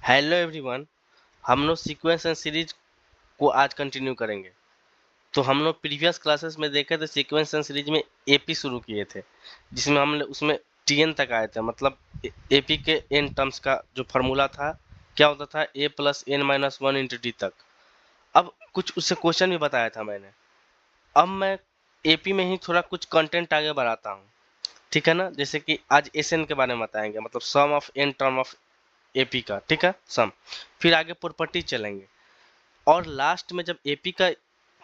Hello everyone. हम लोग sequence and series को आज कंटिन्यू करेंगे। तो हम लोग प्रीवियस क्लासेस में देखे थे सीक्वेंस एंड सीरीज में एपी शुरू किए थे, जिसमें हमने उसमें टीएन तक आए थे। मतलब एपी के एन टर्म्स का जो फार्मूला था क्या होता था, A plus N minus one into D तक। अब कुछ उससे क्वेश्चन भी बताया था मैंने। अब मैं एपी में ही थोड़ा कुछ कंटेंट आगे बढ़ाता हूँ, ठीक है ना। जैसे कि आज एस एन के बारे में बताएंगे, मतलब sum of N term of AP का, ठीक है, सम। फिर आगे प्रॉपर्टी चलेंगे, और लास्ट में जब एपी का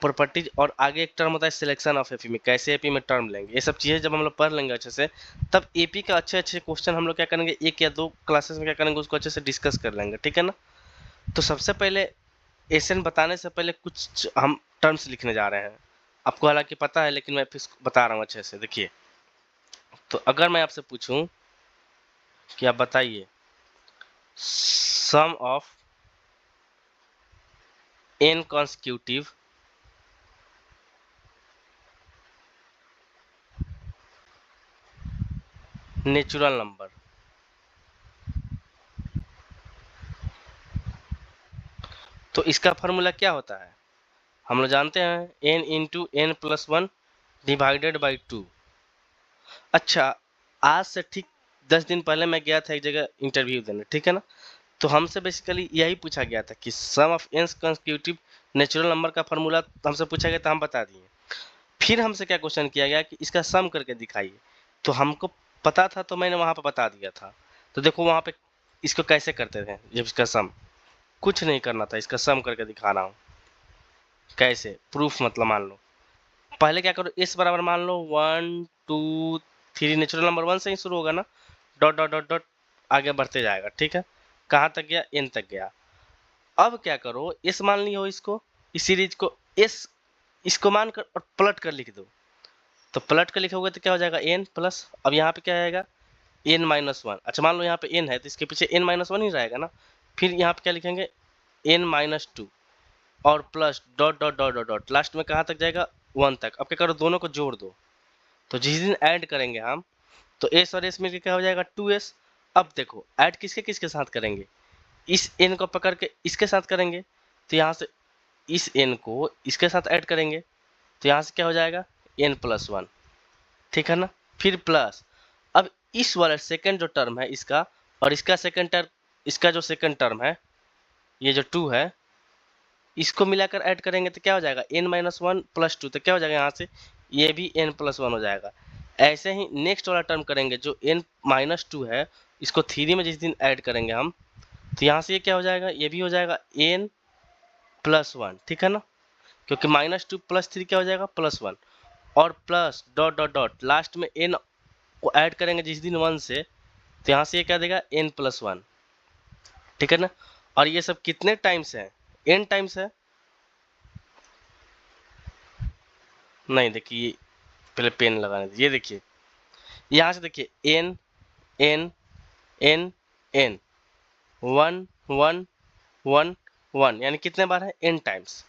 प्रॉपर्टीज और आगे एक टर्म होता है सिलेक्शन ऑफ एपी में, कैसे एपी में टर्म लेंगे, ये सब चीज़ें जब हम लोग पढ़ लेंगे अच्छे से, तब एपी का अच्छे अच्छे क्वेश्चन हम लोग क्या करेंगे, एक या दो क्लासेस में क्या करेंगे, उसको अच्छे से डिस्कस कर लेंगे, ठीक है ना। तो सबसे पहले एसएन बताने से पहले कुछ हम टर्म्स लिखने जा रहे हैं। आपको हालांकि पता है, लेकिन मैं फिर बता रहा हूँ अच्छे से। देखिए, तो अगर मैं आपसे पूछूं कि आप बताइए sum of N consecutive natural number, तो इसका फॉर्मूला क्या होता है, हम लोग जानते हैं n into N plus one divided by two. अच्छा, आज से ठीक 10 दिन पहले मैं गया था एक जगह इंटरव्यू देने, ठीक है ना। तो हमसे बेसिकली यही पूछा गया था कि sum of N consecutive natural number का फॉर्मूला हमसे पूछा गया था, हम बता दिए। फिर हमसे क्या क्वेश्चन किया गया कि इसका सम करके दिखाइए, तो हमको पता था तो मैंने वहां पर बता दिया था। तो देखो वहां पे इसको कैसे करते थे, जब इसका सम कुछ नहीं करना था, इसका सम करके दिखा रहा हूँ कैसे प्रूफ। मतलब मान लो पहले क्या करो, इस बराबर मान लो 1 2 3, नेचुरल नंबर 1 से ही शुरू होगा ना, डॉट डॉट डॉट डॉट आगे बढ़ते जाएगा, ठीक है। कहाँ तक गया, एन तक गया। अब क्या करो, इस मान लियो इसको, इस सीरीज को, इस इसको मान कर और पलट कर लिख दो। तो पलट कर लिखोगे तो क्या हो जाएगा, एन प्लस, अब यहाँ पे क्या आएगा, एन माइनस वन। अच्छा मान लो यहाँ पे एन है तो इसके पीछे एन माइनस वन ही रहेगा ना। फिर यहाँ पे क्या लिखेंगे, एन माइनस टू, और plus dot dot dot dot dot, last में कहाँ तक जाएगा, वन तक। अब क्या करो, दोनों को जोड़ दो। तो जिस दिन ऐड करेंगे हम, तो एस और एस मिलकर क्या हो जाएगा, 2s। अब देखो ऐड किसके किसके साथ करेंगे, इस एन को पकड़ के इसके साथ करेंगे, तो यहाँ से इस एन को इसके साथ ऐड करेंगे, तो यहाँ से क्या हो जाएगा, एन प्लस वन, ठीक है ना। फिर प्लस, अब इस वाला सेकंड जो टर्म है इसका, और इसका सेकंड टर्म, इसका जो सेकंड टर्म है, ये जो टू है, इसको मिलाकर ऐड करेंगे तो क्या हो जाएगा, n minus one plus two, तो क्या हो जाएगा यहाँ से, ये भी एन प्लस वन हो जाएगा। ऐसे ही नेक्स्ट वाला टर्म करेंगे जो एन माइनस टू है, इसको थ्री में जिस दिन ऐड करेंगे हम, तो यहाँ से ये क्या हो जाएगा, ये भी हो जाएगा एन प्लस वन, ठीक है ना। क्योंकि माइनस टू प्लस थ्री क्या हो जाएगा, प्लस वन, और plus dot dot dot, last में एन को ऐड करेंगे जिस दिन वन से, तो यहाँ से ये क्या देगा, एन प्लस वन, ठीक है ना। और ये सब कितने टाइम्स है, एन टाइम्स है। नहीं देखिए, पहले पेन लगाने दीजिए। ये देखिए, यहाँ से देखिए, n n n n, one one one one, यानी कितने बार है, एन टाइम्स।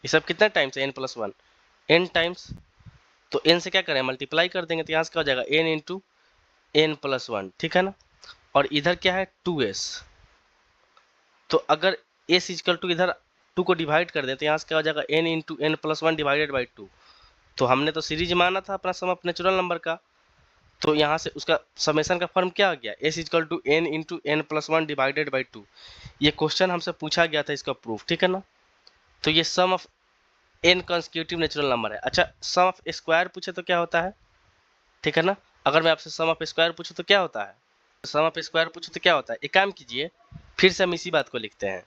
ये सब कितने टाइम्स है, n plus one, n times. तो एन से क्या करें, मल्टीप्लाई कर देंगे, तो यहाँ से क्या हो जाएगा, n into N plus one, ठीक है ना। और इधर क्या है, 2s। तो अगर s इजकल टू इधर 2 को डिवाइड कर दें, तो यहाँ से क्या हो जाएगा, n into N plus one divided by two. तो हमने तो सीरीज माना था अपना सम ऑफ नेचुरल नंबर का, तो यहाँ से उसका समेशन का फॉर्म क्या आ गया, s equal to n into N plus one divided by two. ये क्वेश्चन हमसे पूछा गया था, इसका प्रूफ, ठीक है ना। तो ये sum of N consecutive natural number है। अच्छा, सम ऑफ स्क्वायर पूछे तो क्या होता है, ठीक है ना। अगर मैं आपसे सम ऑफ स्क्वायर पूछूं तो क्या होता है, सम ऑफ स्क्वायर पूछूं तो क्या होता है, एक काम कीजिए, फिर से हम इसी बात को लिखते हैं।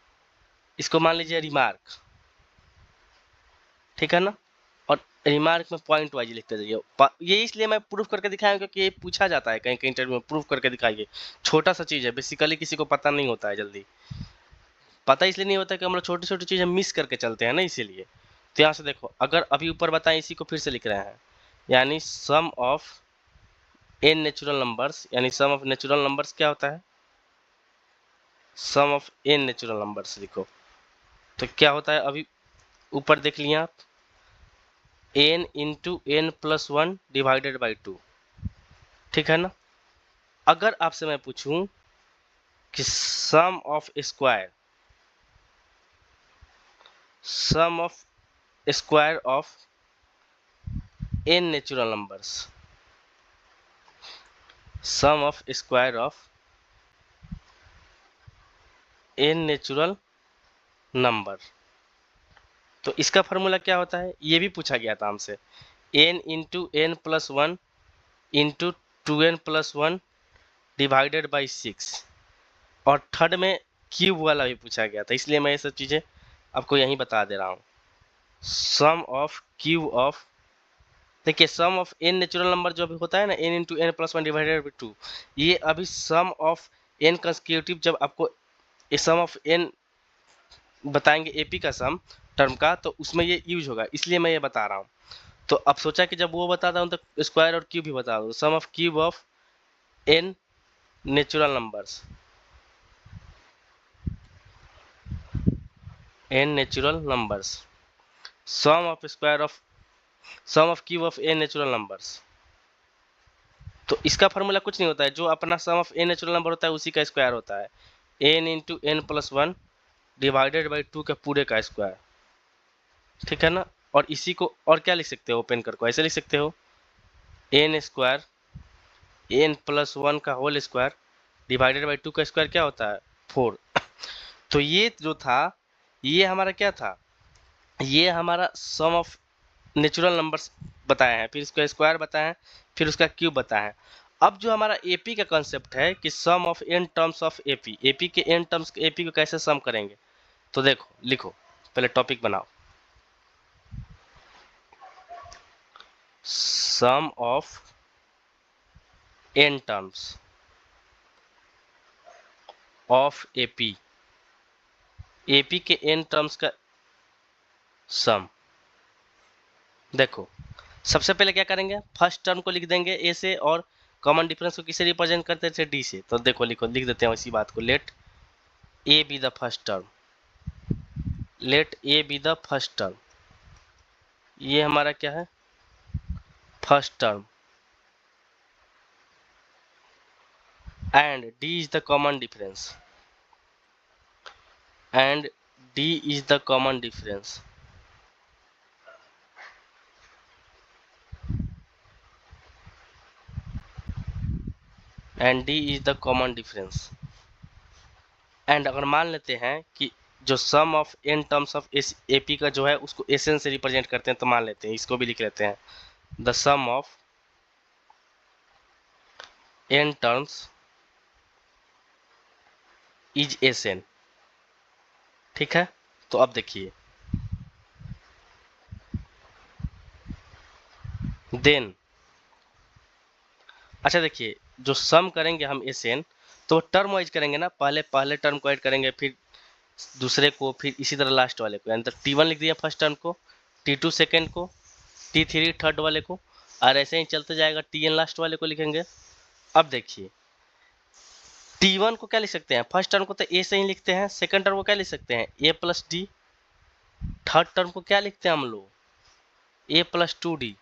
इसको मान लीजिए रिमार्क, ठीक है ना। और रिमार्क में पॉइंट वाइज लिखते जाइए। ये इसलिए मैं प्रूफ करके दिखाया क्योंकि ये पूछा जाता है कहीं कहीं इंटरव्यू में, प्रूफ करके दिखाइए। छोटा सा चीज़ है, बेसिकली किसी को पता नहीं होता है जल्दी। पता इसलिए नहीं होता कि हम लोग छोटी छोटी चीज़ें मिस करके चलते हैं ना, इसीलिए। तो यहाँ से देखो, अगर अभी ऊपर बताएं, इसी को फिर से लिख रहे हैं, यानी सम ऑफ एन नेचुरल नंबर्स, यानी सम ऑफ नेचुरल नंबर्स क्या होता है, सम ऑफ एन नेचुरल नंबर्स लिखो। तो क्या होता है, अभी ऊपर देख लिया आप, N into N plus one divided by two, ठीक है ना। अगर आपसे मैं पूछूं कि sum of square of n natural numbers, sum of square of n natural number. तो इसका फार्मूला क्या होता है, ये भी पूछा गया था हमसे, n into N plus one into 2n+1 divided by 6। और थर्ड में क्यूब वाला भी पूछा गया था, इसलिए मैं ये सब चीज़ें आपको यहीं बता दे रहा हूँ। सम ऑफ क्यूब ऑफ, देखिए sum of n natural number जो अभी होता है ना, n into N plus one divided by 2, ये अभी सम ऑफ n कंसेक्यूटिव, जब आपको सम ऑफ n बताएंगे एपी का सम टर्म का, तो उसमें ये यूज होगा, इसलिए मैं ये बता रहा हूँ। तो अब सोचा कि जब वो बताता हूँ तो स्क्वायर और क्यूब भी बता दूँ। Sum of cube of n natural numbers, n natural numbers, sum of cube of n natural numbers. तो इसका फार्मूला कुछ नहीं होता है, जो अपना sum of n natural number होता है उसी का स्क्वायर होता है, n into N plus one divided by 2 के पूरे का स्क्वायर, ठीक है ना। और इसी को और क्या लिख सकते हो, ओपन कर को ऐसे लिख सकते हो, n square n plus one का होल स्क्वायर डिवाइडेड बाई 2 का स्क्वायर क्या होता है, 4। तो ये जो था, ये हमारा क्या था, ये हमारा सम ऑफ नेचुरल नंबर्स बताए हैं, फिर इसका स्क्वायर बताए हैं, फिर उसका क्यूब बताए हैं। अब जो हमारा एपी का कंसेप्ट है कि sum of n terms of AP, AP के n टर्म्स एपी को कैसे सम करेंगे, तो देखो लिखो, पहले टॉपिक बनाओ, sum of n terms of AP, AP के n टर्म्स का सम। देखो सबसे पहले क्या करेंगे, फर्स्ट टर्म को लिख देंगे ए से, और कॉमन डिफरेंस को किसे रिप्रेजेंट करते थे, डी से। तो देखो लिखो, लिख देते हैं इसी बात को, let a be the first term, let a be the first term, ये हमारा क्या है, first term, and d is the common difference, and d is the common difference, and d is the common difference. And अगर मान लेते हैं कि जो sum of n terms of AP का जो है उसको एसएन से रिप्रेजेंट करते हैं, तो मान लेते हैं इसको भी लिख लेते हैं, the sum of n terms is SN, ठीक है। तो अब देखिए, देन, अच्छा देखिए, जो सम करेंगे हम एसएन, तो टर्म वाइज करेंगे ना, पहले टर्म को ऐड करेंगे, फिर दूसरे को, फिर इसी तरह लास्ट वाले को, यानी तो T1 लिख दिया फर्स्ट टर्म को, T2 सेकेंड को, T3 थर्ड वाले को, और ऐसे ही चलते जाएगा, Tn लास्ट वाले को लिखेंगे। अब देखिए T1 को क्या लिख सकते हैं, फर्स्ट टर्म को तो ए से ही लिखते हैं, सेकंड टर्म को क्या लिख सकते हैं, a plus D, third term को क्या लिखते हैं हम लोग, a प्लस 2d,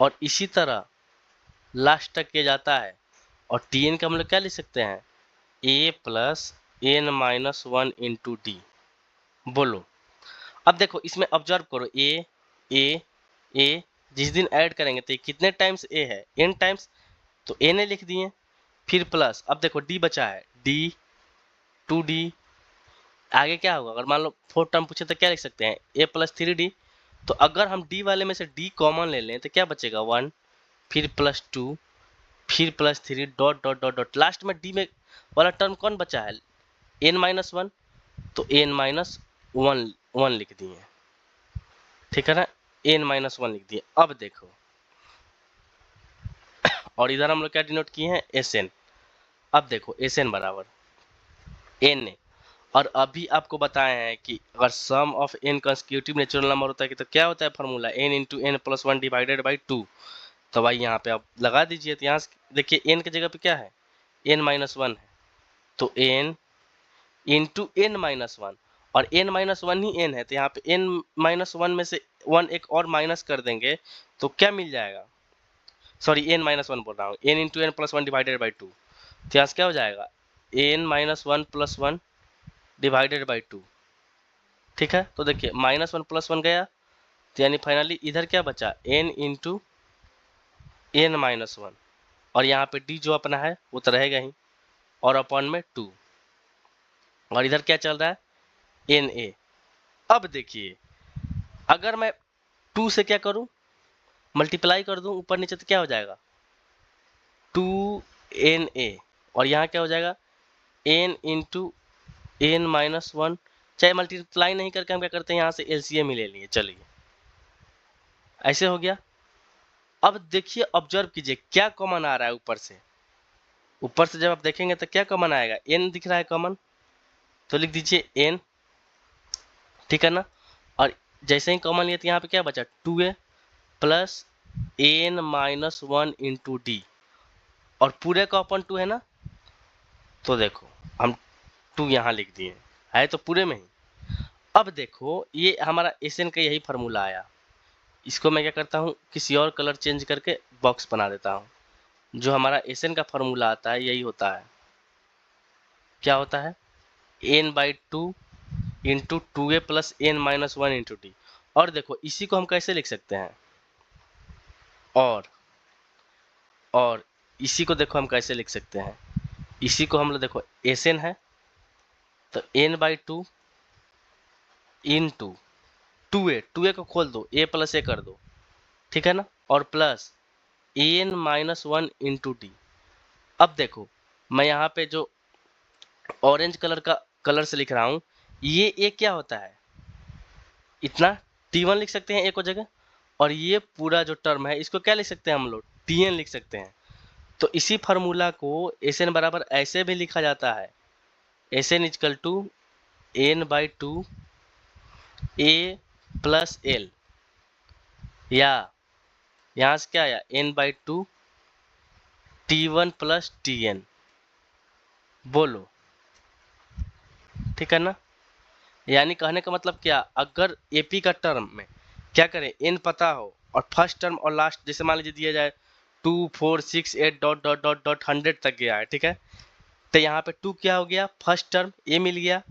और इसी तरह लास्ट तक किया जाता है। और Tn का हम लोग क्या लिख सकते हैं, a plus N minus one into d. बोलो, अब देखो इसमें ऑब्जर्व करो, ए जिस दिन ऐड करेंगे तो ये कितने टाइम्स ए है, n टाइम्स, तो ए ने लिख दिए, फिर प्लस, अब देखो डी बचा है, डी 2d, आगे क्या होगा, अगर मान लो फोर्थ टर्म पूछे तो क्या लिख सकते हैं, a प्लस 3d। तो अगर हम डी वाले में से डी कॉमन ले लें तो क्या बचेगा, 1, फिर प्लस 2, फिर plus 3, dot dot dot dot, last में डी में वाला टर्म कौन बचा है, n माइनस वन, तो n माइनस वन लिख दिए, ठीक है ना, n माइनस वन लिख दिए। अब देखो, और इधर हम लोग क्या डिनोट किए हैं, Sn। अब देखो Sn बराबर n, और अभी आपको बताए हैं कि अगर sum of n consecutive natural number होता है तो क्या होता है formula, n into N plus one divided by 2। तो भाई यहाँ पे आप लगा दीजिए, तो यहाँ से देखिए n की जगह पे क्या है, n माइनस वन है, तो n into n minus one, और n माइनस वन ही n है, तो यहाँ पे n माइनस वन में से वन एक और माइनस कर देंगे तो क्या मिल जाएगा, सॉरी n माइनस वन बोल रहा हूँ, n into N plus one divided by 2, तो यहाँ से क्या हो जाएगा, n-1 + 1 डिवाइडेड बाई 2। ठीक है, तो देखिए -1 + 1 गया, तो यानी फाइनली इधर क्या बचा, n इंटू n-1, और यहाँ पे d जो अपना है वो तो रहेगा ही, और अपॉन में 2, और इधर क्या चल रहा है, na। अब देखिए अगर मैं 2 से क्या करूं, मल्टीप्लाई कर दूं ऊपर नीचे, तो क्या हो जाएगा 2na, और यहाँ क्या हो जाएगा n इंटू n-1। चाहे मल्टीप्लाई नहीं करके हम क्या करते हैं, यहाँ से एलसीएम ही ले लिए, चलिए ऐसे हो गया। अब देखिए ऑब्जर्व कीजिए क्या कॉमन आ रहा है ऊपर से। ऊपर से जब आप देखेंगे तो क्या कॉमन आएगा, n दिख रहा है कॉमन, तो लिख दीजिए n, ठीक है ना। और जैसे ही कॉमन लिया तो यहाँ पे क्या बचा 2a plus n-1 into D, और पूरे का अपन 2 है ना, तो देखो हम 2 यहाँ लिख दिए, है तो पूरे में ही। अब देखो ये हमारा एसएन का यही फार्मूला आया, इसको मैं क्या करता हूँ किसी और कलर चेंज करके बॉक्स बना देता हूँ। जो हमारा एसएन का फार्मूला आता है यही होता है, क्या होता है n/2 into 2a plus n-1 into D. और देखो इसी को हम कैसे लिख सकते हैं, और इसी को देखो हम कैसे लिख सकते हैं, इसी को हम लोग देखो एसएन है तो n/2 इंटू 2a को खोल दो, a प्लस a कर दो, ठीक है ना, और प्लस n-1 इंटू डी। अब देखो मैं यहाँ पे जो ऑरेंज कलर का कलर से लिख रहा हूँ, ये क्या होता है, इतना t1 लिख सकते हैं एक जगह, और ये पूरा जो टर्म है इसको क्या लिख सकते हैं हम लोग, tn लिख सकते हैं। तो इसी फार्मूला को एसएन बराबर ऐसे भी लिखा जाता है, SN equal to n/2 a plus l, या यहाँ से क्या आया n/2 t1 प्लस tn, बोलो ठीक है ना। यानी कहने का मतलब क्या, अगर एपी का टर्म में क्या करें, n पता हो और फर्स्ट टर्म और लास्ट जैसे मान लीजिए दिया जाए 2 4 6 8 डॉट डॉट डॉट डॉट 100 तक गया है, ठीक है, तो यहाँ पे 2 क्या हो गया, फर्स्ट टर्म a मिल गया,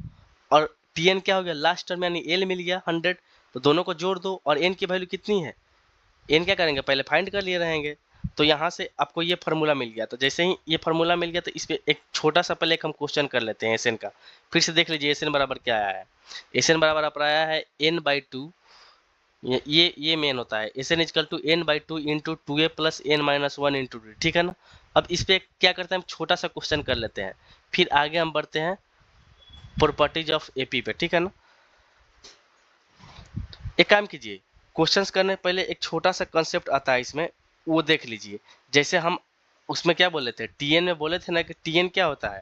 और tn क्या हो गया, लास्ट टर्म यानी l मिल गया 100, तो दोनों को जोड़ दो, और n की वैल्यू कितनी है, n क्या करेंगे पहले फाइंड कर लिए रहेंगे, तो यहाँ से आपको ये फार्मूला मिल गया। तो जैसे ही ये फार्मूला मिल गया तो इस पे एक छोटा सा पहले एक हम क्वेश्चन कर लेते हैं एसएन का, फिर से देख लीजिए एसएन बराबर क्या आया है। एसएन बराबर आप आया है n/2, ये मेन होता है, SN equal to n/2 into 2a plus n-1 into d, ठीक है ना। अब इस पे क्या करते हैं हम छोटा सा क्वेश्चन कर लेते हैं, फिर आगे हम बढ़ते हैं प्रॉपर्टीज ऑफ एपी पे, ठीक है ना। एक काम कीजिए, क्वेश्चंस करने पहले एक छोटा सा कंसेप्ट आता है इसमें, वो देख लीजिए। जैसे हम उसमें क्या बोले थे, टीएन में बोले थे ना कि टीएन क्या होता है,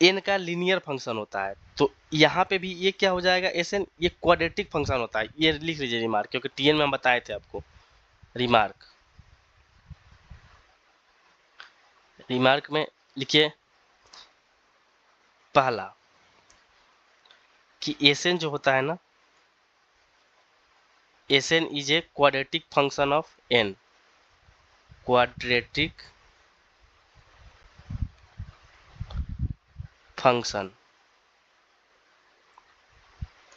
एन का लीनियर फंक्शन होता है, तो यहाँ पे भी ये क्या हो जाएगा एसएन, ये क्वाड्रेटिक फंक्शन होता है। ये लिख लीजिए रिमार्क, क्योंकि टीएन में हम बताए थे आपको। रिमार्क, रिमार्क में लिखिए पहला कि एसएन जो होता है ना, SN is a quadratic function of n, quadratic function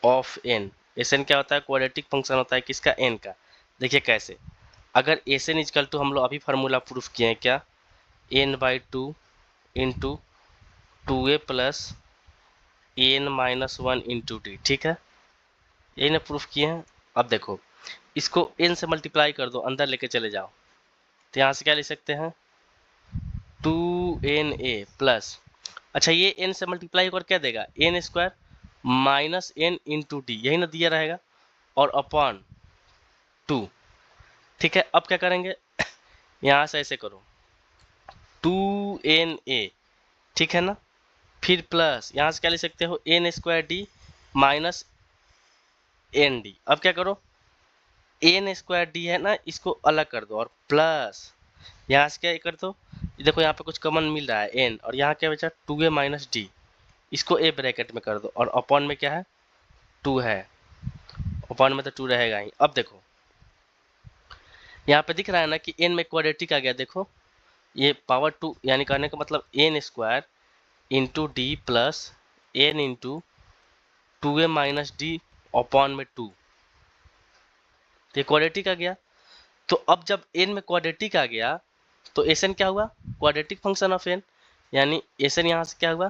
of n. SN क्या होता है, क्वाड्रेटिक फंक्शन होता है किसका, एन का। देखिए कैसे, अगर एसएन इक्वल टू हम लोग अभी फार्मूला प्रूफ किए हैं क्या, n/2 into 2a plus n-1 into d, ठीक है, यही ना प्रूफ किए हैं। अब देखो इसको n से मल्टीप्लाई कर दो, अंदर लेके चले जाओ, तो यहाँ से क्या लिख सकते हैं 2na प्लस, अच्छा ये n से मल्टीप्लाई होकर क्या देगा, n square minus n into d, यही ना दिया रहेगा, और अपॉन 2, ठीक है। अब क्या करेंगे यहाँ से ऐसे करो 2na, ठीक है ना, फिर प्लस यहाँ से क्या लिख सकते हो n square d minus n d. अब क्या करो n स्क्वायर डी है ना, इसको अलग कर दो, और प्लस यहाँ से क्या कर दो, देखो यहाँ पे कुछ कॉमन मिल रहा है n, और यहाँ क्या बचा 2a माइनस डी, इसको a ब्रैकेट में कर दो, और अपॉन में क्या है 2 है, अपॉन में तो 2 रहेगा ही। अब देखो यहाँ पे दिख रहा है ना कि n में क्वाड्रेटिक आ गया, देखो ये पावर 2, यानी कहने का मतलब n square into D plus N into 2a minus D upon में 2। ये क्वाड्रेटिक आ गया। तो अब जब n में क्वाड्रेटिक आ गया तो एन क्या हुआ, क्वाड्रेटिक फंक्शन ऑफ n, यानी एन यहाँ से क्या हुआ,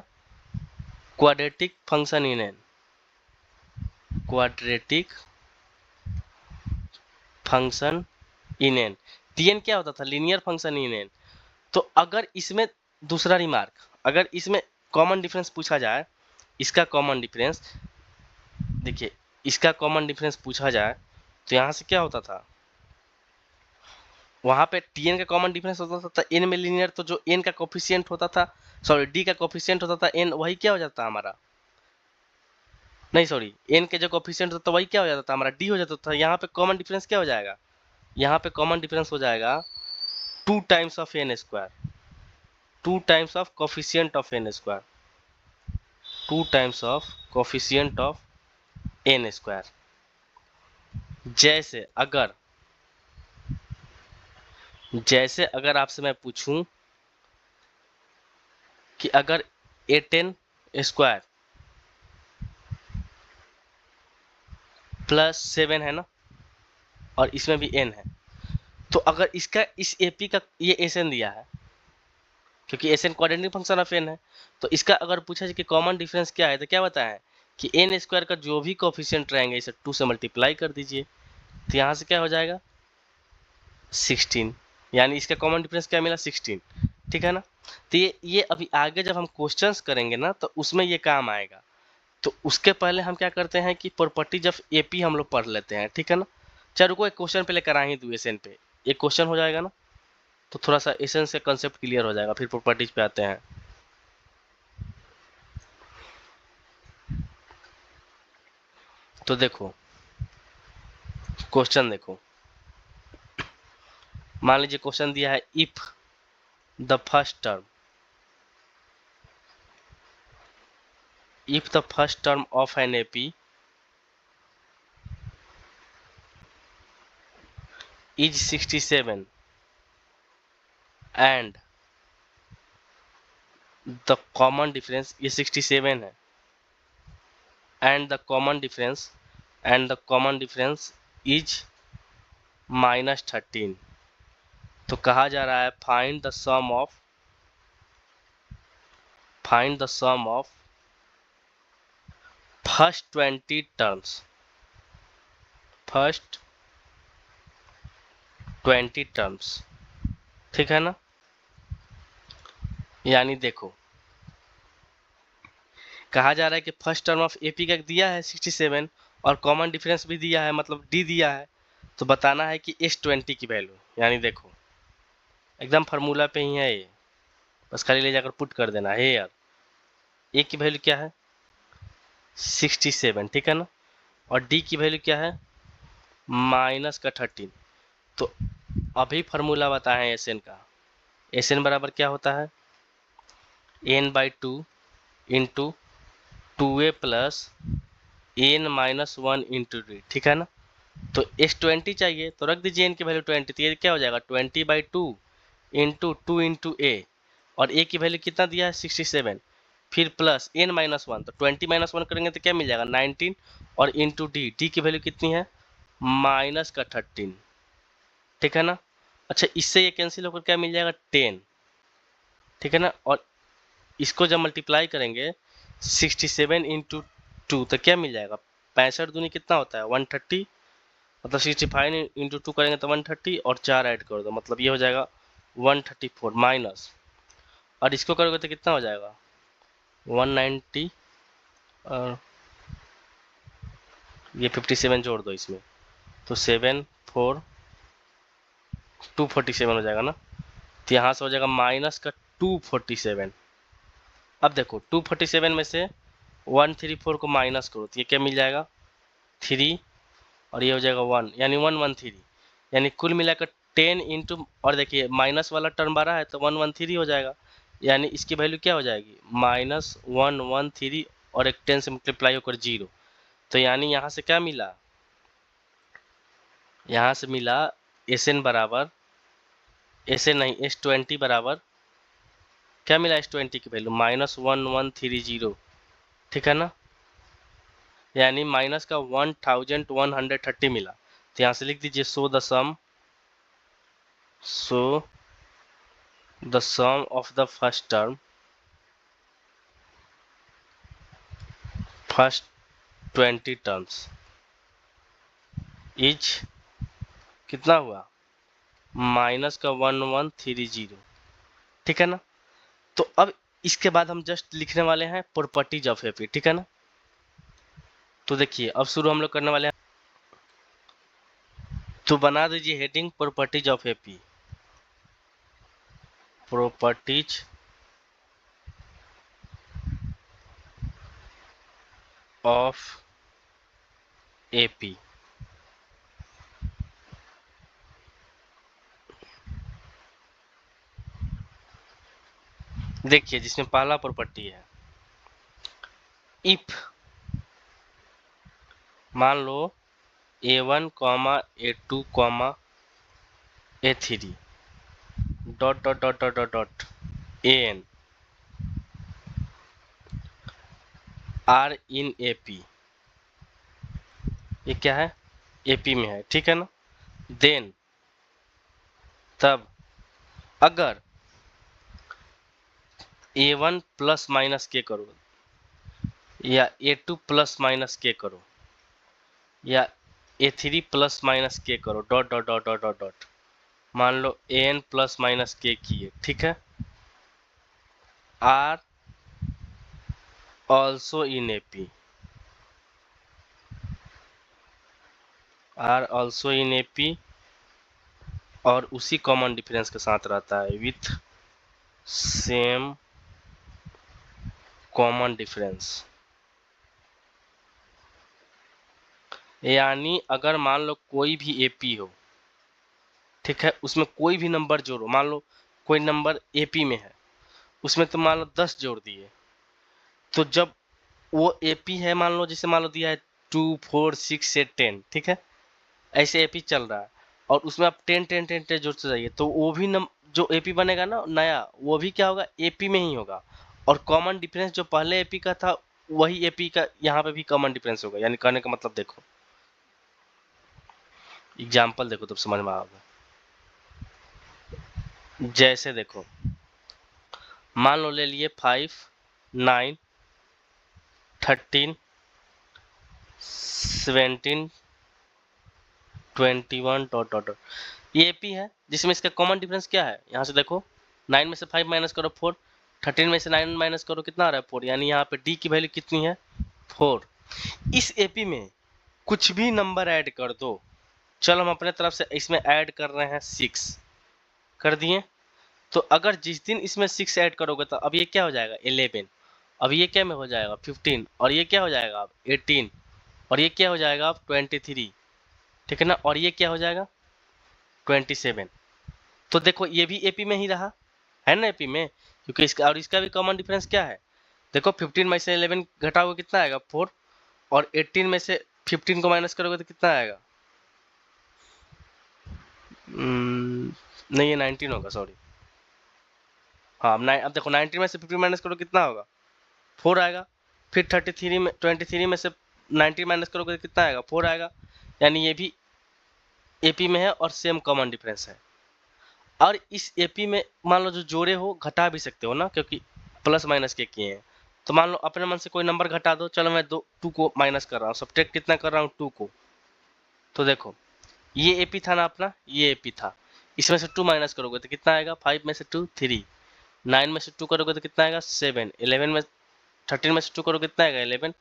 quadratic function in n, quadratic function in n। tn क्या होता था, लीनियर फंक्शन इन n। तो अगर इसमें दूसरा रिमार्क, अगर इसमें कॉमन डिफरेंस पूछा जाए, इसका कॉमन डिफरेंस देखिए, इसका कॉमन डिफरेंस पूछा जाए तो यहाँ से क्या होता था, वहाँ पे tn का कॉमन डिफरेंस होता था n में लीनियर, तो जो n का कोफिशिएंट होता था, सॉरी d का कोफिशिएंट होता था n, वही क्या हो जाता हमारा, नहीं सॉरी, n के जो कोफिशिएंट होता था वही क्या हो जाता था हमारा, d हो जाता था। यहाँ पे कॉमन डिफरेंस क्या हो जाएगा, यहाँ पे कॉमन डिफरेंस हो जाएगा 2 times of n square, 2 times of coefficient of n square, 2 times of coefficient of n square. जैसे अगर आपसे मैं पूछूं कि अगर a10 स्क्वायर प्लस 7 है ना, और इसमें भी n है, तो अगर इसका इस AP का ये एन दिया है, क्योंकि N quadratic function of n है, तो इसका अगर पूछा जाए कि कॉमन डिफरेंस क्या है, तो क्या बताएं कि n स्क्वायर का जो भी कोफिशिएंट रहेंगे इसे 2 से मल्टीप्लाई कर दीजिए, तो यहाँ से क्या हो जाएगा 16, यानी इसका कॉमन डिफरेंस क्या मिला 16, ठीक है ना। तो ये अभी आगे जब हम क्वेश्चंस करेंगे ना तो उसमें ये काम आएगा। तो उसके पहले हम क्या करते हैं कि प्रॉपर्टीज ऑफ एपी हम लोग पढ़ लेते हैं, ठीक है ना। चलो रुको, एक क्वेश्चन पहले करा ही दूँ एसएन पे, एक क्वेश्चन हो जाएगा ना, तो थोड़ा सा एसएन से कंसेप्ट क्लियर हो जाएगा, फिर प्रॉपर्टीज पे आते हैं। तो देखो क्वेश्चन देखो, मान लीजिए क्वेश्चन दिया है if the first term, if the first term of an AP is 67 and the common difference ये 67 है, and the common difference is -13, तो कहा जा रहा है find the sum of first 20 terms, first 20 terms, ठीक है ना। यानी देखो कहा जा रहा है कि फर्स्ट टर्म ऑफ एपी का दिया है 67 और कॉमन डिफरेंस भी दिया है, मतलब डी दिया है, तो बताना है कि S20 की वैल्यू, यानी देखो एकदम फार्मूला पे ही है ये, बस खाली ले जाकर पुट कर देना है यार। ए की वैल्यू क्या है 67, ठीक है ना, और डी की वैल्यू क्या है माइनस का 13। तो अभी फार्मूला बताएं एस एन का, एस एन बराबर क्या होता है n/2 into 2a plus n-1 into d, ठीक है ना। तो S20 चाहिए तो रख दीजिए n की वैल्यू 20, तो ये क्या हो जाएगा 20/2 इंटू 2 इंटू ए, और a की वैल्यू कितना दिया है 67, फिर प्लस n-1, तो 20 - 1 करेंगे तो क्या मिल जाएगा 19, और इंटू डी की वैल्यू कितनी है माइनस का 13, ठीक है ना। अच्छा इससे ये कैंसिल होकर क्या मिल जाएगा 10, ठीक है ना, और इसको जब मल्टीप्लाई करेंगे 67 इंटू 2 तो क्या मिल जाएगा 65 दूनी कितना होता है 130, मतलब 65 इंटू 2 करेंगे तो 130, और 4 ऐड कर दो मतलब ये हो जाएगा 134 माइनस, और इसको करोगे तो कितना हो जाएगा 190, और ये 57 जोड़ दो इसमें तो 247 हो जाएगा ना। तो यहाँ से हो जाएगा माइनस का 247। अब देखो 247 में से 134 को माइनस करो तो ये क्या मिल जाएगा 3, और ये हो जाएगा 1, यानी 113, यानी कुल मिलाकर 10 इंटू, और देखिए माइनस वाला टर्म बारह है तो 113 हो जाएगा, यानी इसकी वैल्यू क्या हो जाएगी -113, और एक 10 से मल्टीप्लाई होकर 0, तो यानी यहाँ से क्या मिला, यहाँ से मिला एस एन बराबर, एस एन नहीं S20 बराबर क्या मिला इस 20 की वैल्यू -1130, ठीक है ना, यानी माइनस का 1130 मिला। तो यहाँ से लिख दीजिए so the sum of the first term, first 20 terms is कितना हुआ, माइनस का 1130, ठीक है ना। तो अब इसके बाद हम जस्ट लिखने वाले हैं प्रॉपर्टीज ऑफ एपी, ठीक है ना। तो देखिए अब शुरू हम लोग करने वाले हैं, तो बना दीजिए heading properties of AP, properties of AP. देखिए जिसमें पहला प्रॉपर्टी है, इफ मान लो A1 A2 A3 dot dot dot dot dot dot AN are in AP, ये क्या है, AP में है, ठीक है ना। देन तब अगर A1 प्लस माइनस के करो या A2 प्लस माइनस के करो या A3 प्लस माइनस के करो dot dot dot dot dot dot, मान लो AN प्लस माइनस के किए, ठीक है, are also in AP, are also in AP और उसी कॉमन डिफरेंस के साथ रहता है, विथ सेम कॉमन डिफरेंस। यानी अगर मान लो कोई भी AP हो, ठीक है, उसमें कोई भी नंबर जोड़ो, मान लो कोई नंबर AP में है, उसमें तो मान लो 10 जोड़ दिए, तो जब वो AP है, मान लो जैसे मान लो दिया है 2 4 6 से 10, ठीक है, ऐसे AP चल रहा है और उसमें आप 10 10 10 10 जोड़ते जाइए, तो वो भी जो AP बनेगा ना नया, वो भी क्या होगा, AP में ही होगा, और कॉमन डिफरेंस जो पहले AP का था वही AP का यहाँ पे भी कॉमन डिफरेंस होगा। यानी कहने का मतलब देखो एग्जाम्पल देखो तब समझ में आएगा। जैसे देखो मान लो ले लिए 5 9 13 17 21 डॉट डॉट डॉट, ये AP है जिसमें इसका कॉमन डिफरेंस क्या है, यहाँ से देखो 9 में से 5 माइनस करो 4, 13 में से 9 माइनस करो कितना आ रहा है 4, यानी यहाँ पे D की वैल्यू कितनी है 4। इस AP में कुछ भी नंबर ऐड कर दो, चलो हम अपने तरफ से इसमें ऐड कर रहे हैं 6 कर दिए, तो अगर जिस दिन इसमें 6 ऐड करोगे तो अब ये क्या हो जाएगा 11, अब ये क्या में हो जाएगा 15, और ये क्या हो जाएगा अब 18, और ये क्या हो जाएगा अब 23, ठीक है ना, और ये क्या हो जाएगा 27। तो देखो ये भी AP में ही रहा है ना, AP में, क्योंकि इसका और इसका भी कॉमन डिफरेंस क्या है, देखो 15 में से 11 घटाओगे कितना आएगा 4, और 18 में से 15 को माइनस करोगे तो कितना आएगा, नहीं ये 19 होगा, सॉरी, हाँ अब देखो 19 में से 15 माइनस करो कितना होगा 4 आएगा, फिर 23 में से 19 माइनस करोगे तो कितना आएगा 4 आएगा, यानी ये भी AP में है और सेम कॉमन डिफरेंस है। और इस AP में मान लो जो जोड़े हो घटा भी सकते हो ना, क्योंकि प्लस माइनस के किए हैं, तो मान लो अपने मन से कोई नंबर घटा दो, चलो मैं 2 को माइनस कर रहा हूँ, सब्ट्रैक्ट कितना कर रहा हूँ 2 को, तो देखो ये AP था ना अपना, ये AP था, इसमें से 2 माइनस करोगे तो कितना आएगा 5 में से 2 3, 9 में से 2 करोगे तो कितना आएगा 7, 11 में 13 में से 2 करोगे कितना आएगा 11,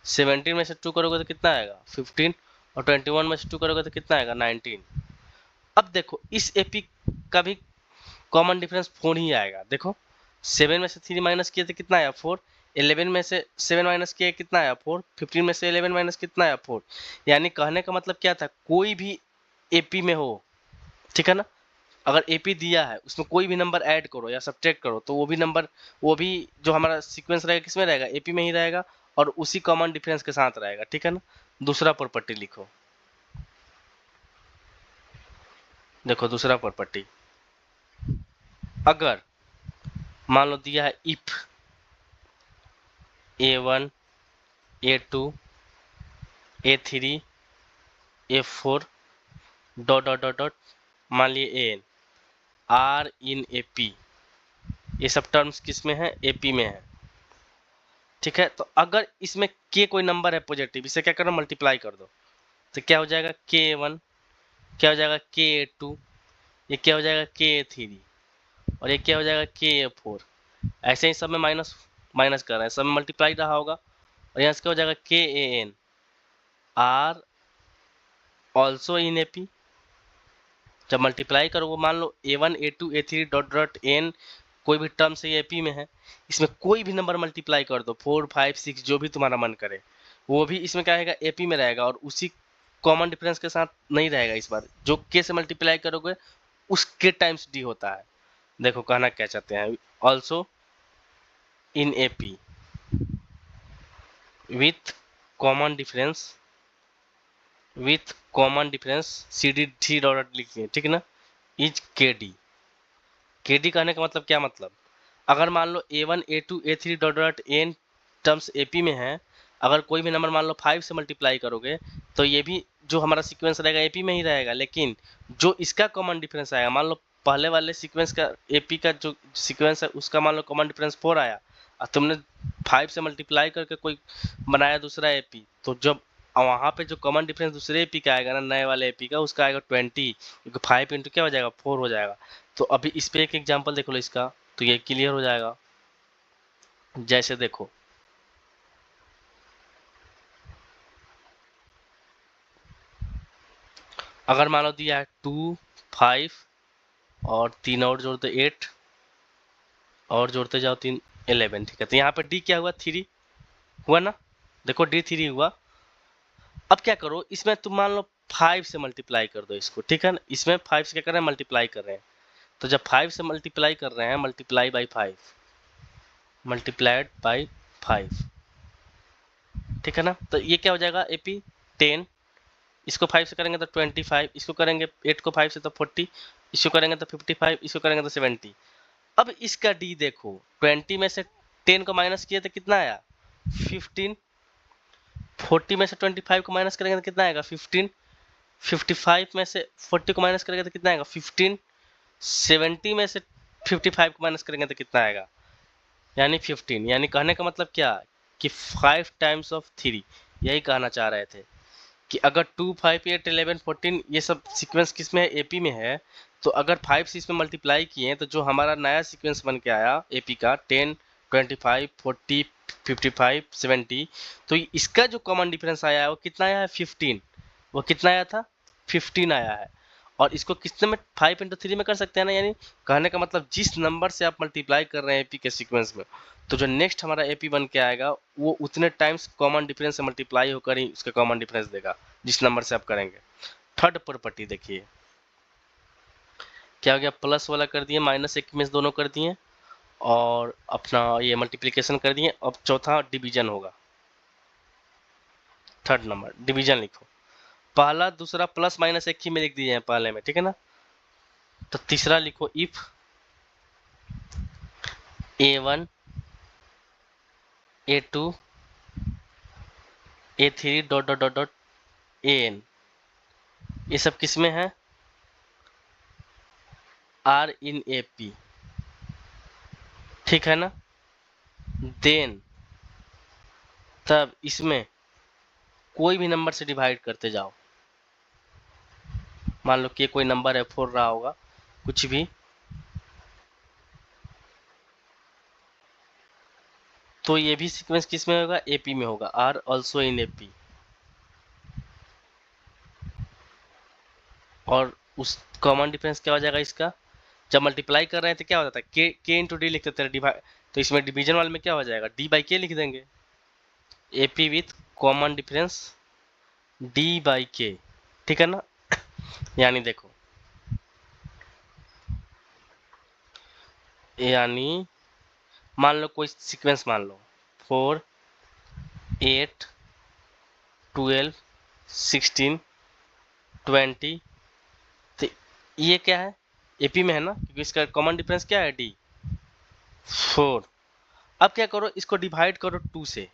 17 में से 2 करोगे तो कितना आएगा 15, और 21 में से 2 करोगे तो कितना आएगा 19। अब देखो इस AP का भी कॉमन डिफरेंस 4 ही आएगा, देखो 7 में से 3 माइनस किए तो कितना आया 4, 11 में से 7 माइनस किए कितना आया 4, 15 में से 11 माइनस कितना आया 4। यानी कहने का मतलब क्या था, कोई भी AP में हो, ठीक है ना, अगर AP दिया है उसमें कोई भी नंबर ऐड करो या सब्ट्रैक्ट करो, तो वो भी नंबर, वो भी जो हमारा सीक्वेंस रहेगा किसमें रहेगा AP में ही रहेगा, और उसी कॉमन डिफरेंस के साथ रहेगा, ठीक है ना। दूसरा प्रॉपर्टी लिखो, देखो दूसरा प्रॉपर्टी, अगर मान लो दिया है if A1 A2 A3 A4 dot dot dot dot मान लिए AN R in AP, ये सब टर्म्स किस में है, AP में है। ठीक है, तो अगर इसमें K कोई नंबर है पॉजिटिव, इसे क्या करो मल्टीप्लाई कर दो, तो क्या हो जाएगा K1, क्या हो जाएगा K2, ये क्या हो जाएगा K3 और ये क्या हो जाएगा K4। ऐसे ही सब में माइनस माइनस कर रहे हैं, सब में मल्टीप्लाई रहा होगा और यहाँ से क्या हो जाएगा KAN R also in AP। जब मल्टीप्लाई करोगे मान लो A1 A2 A3 dot dot N कोई भी टर्म से AP में है, इसमें कोई भी नंबर मल्टीप्लाई कर दो 4 5 6 जो भी तुम्हारा मन करे, वो भी इसमें क्या रहेगा AP में रहेगा और उसी कॉमन डिफरेंस के साथ नहीं रहेगा। इस बार जो K से मल्टीप्लाई करोगे उसके टाइम्स D होता है। देखो कहना क्या चाहते हैं, also in AP with common difference CD dot लिखिए, ठीक है ना, इज KD कहने का मतलब क्या, मतलब अगर मान लो A1 A2 A3 dot dot N terms AP में है, अगर कोई भी नंबर मान लो 5 से मल्टीप्लाई करोगे तो ये भी जो हमारा सीक्वेंस रहेगा AP में ही रहेगा, लेकिन जो इसका कॉमन डिफरेंस आएगा, मान लो पहले वाले सीक्वेंस का AP का जो सीक्वेंस है उसका मान लो कॉमन डिफरेंस 4 आया और तुमने 5 से मल्टीप्लाई करके कोई बनाया दूसरा AP, तो जब वहाँ पे जो कॉमन डिफरेंस दूसरे AP का आएगा ना, नए वाले AP का, उसका आएगा 20, क्योंकि 5 इंटू क्या हो जाएगा 4 हो जाएगा। तो अभी इस पे एक एग्जांपल देख लो इसका, तो ये क्लियर हो जाएगा। जैसे देखो अगर मान लो दिया है 2 5 और 3 और जोड़ते 8 और जोड़ते जाओ 3 11, ठीक है, तो यहाँ पे D क्या हुआ 3 हुआ ना, देखो D 3 हुआ। अब क्या करो, इसमें तुम मान लो 5 से मल्टीप्लाई कर दो इसको, ठीक है ना, इसमें 5 से क्या कर रहे हैं मल्टीप्लाई कर रहे हैं, तो जब 5 से मल्टीप्लाई कर रहे हैं मल्टीप्लाई बाई 5 मल्टीप्लाइड बाई 5, ठीक है ना, तो ये क्या हो जाएगा AP 10, इसको 5 से करेंगे तो 25, इसको करेंगे 8 को 5 से तो 40, इसको करेंगे तो 55, इसको करेंगे तो 70। अब इसका D देखो, 20 में से 10 को माइनस किए तो कितना आया 15, 40 में से 25 को माइनस करेंगे तो कितना आएगा 15, 55 में से 40 को माइनस करेंगे तो कितना आएगा 15, 70 में से 55 को माइनस करेंगे तो कितना आएगा यानी 15। यानी कहने का मतलब क्या कि 5 टाइम्स ऑफ 3, यही कहना चाह रहे थे कि अगर 2 5 8 11 14 ये सब सीक्वेंस किस में है AP में है, तो अगर 5 से इसमें मल्टीप्लाई किए तो जो हमारा नया सीक्वेंस बन के आया AP का 10 25 40 55 70, तो इसका जो कॉमन डिफरेंस आया है वो कितना आया है 15, वो कितना आया था 15 आया है। और इसको कितने में 5 इंटू 3 में कर सकते हैं ना, यानी कहने का मतलब जिस नंबर से आप मल्टीप्लाई कर रहे हैं AP के सीक्वेंस में, तो जो नेक्स्ट हमारा AP बन के आएगा वो उतने टाइम्स कॉमन डिफरेंस से मल्टीप्लाई होकर ही उसका कॉमन डिफरेंस देगा जिस नंबर से आप करेंगे। थर्ड प्रॉपर्टी देखिए क्या हो गया, प्लस वाला कर दिए माइनस एक में दोनों कर दिए और अपना ये मल्टीप्लिकेशन कर दिए। अब चौथा डिवीजन होगा, थर्ड नंबर डिवीजन लिखो, पहला दूसरा प्लस माइनस एक ही में लिख दिए हैं पहले में, ठीक है ना। तो तीसरा लिखो if A1 A2 A3 dot dot dot dot AN, ये सब किस में है R in AP, ठीक है ना। देन तब इसमें कोई भी नंबर से डिवाइड करते जाओ, मान लो कि कोई नंबर है 4 रहा होगा कुछ भी, तो ये भी सीक्वेंस किस में होगा AP में होगा, R ऑल्सो इन AP। और उस कॉमन डिफरेंस क्या हो जाएगा इसका, जब मल्टीप्लाई कर रहे हैं तो क्या हो जाता है K इंटू D लिख देते हैं डिवाइड, तो इसमें डिवीजन वाले में क्या हो जाएगा D बाई K लिख देंगे, AP with common difference D by K, ठीक है ना। यानी देखो, यानी मान लो कोई सीक्वेंस मान लो 4 8 12 16 20, तो ये क्या है AP में है ना, क्योंकि इसका कॉमन डिफरेंस क्या है D, 4। अब क्या करो, इसको डिवाइड करो 2 से,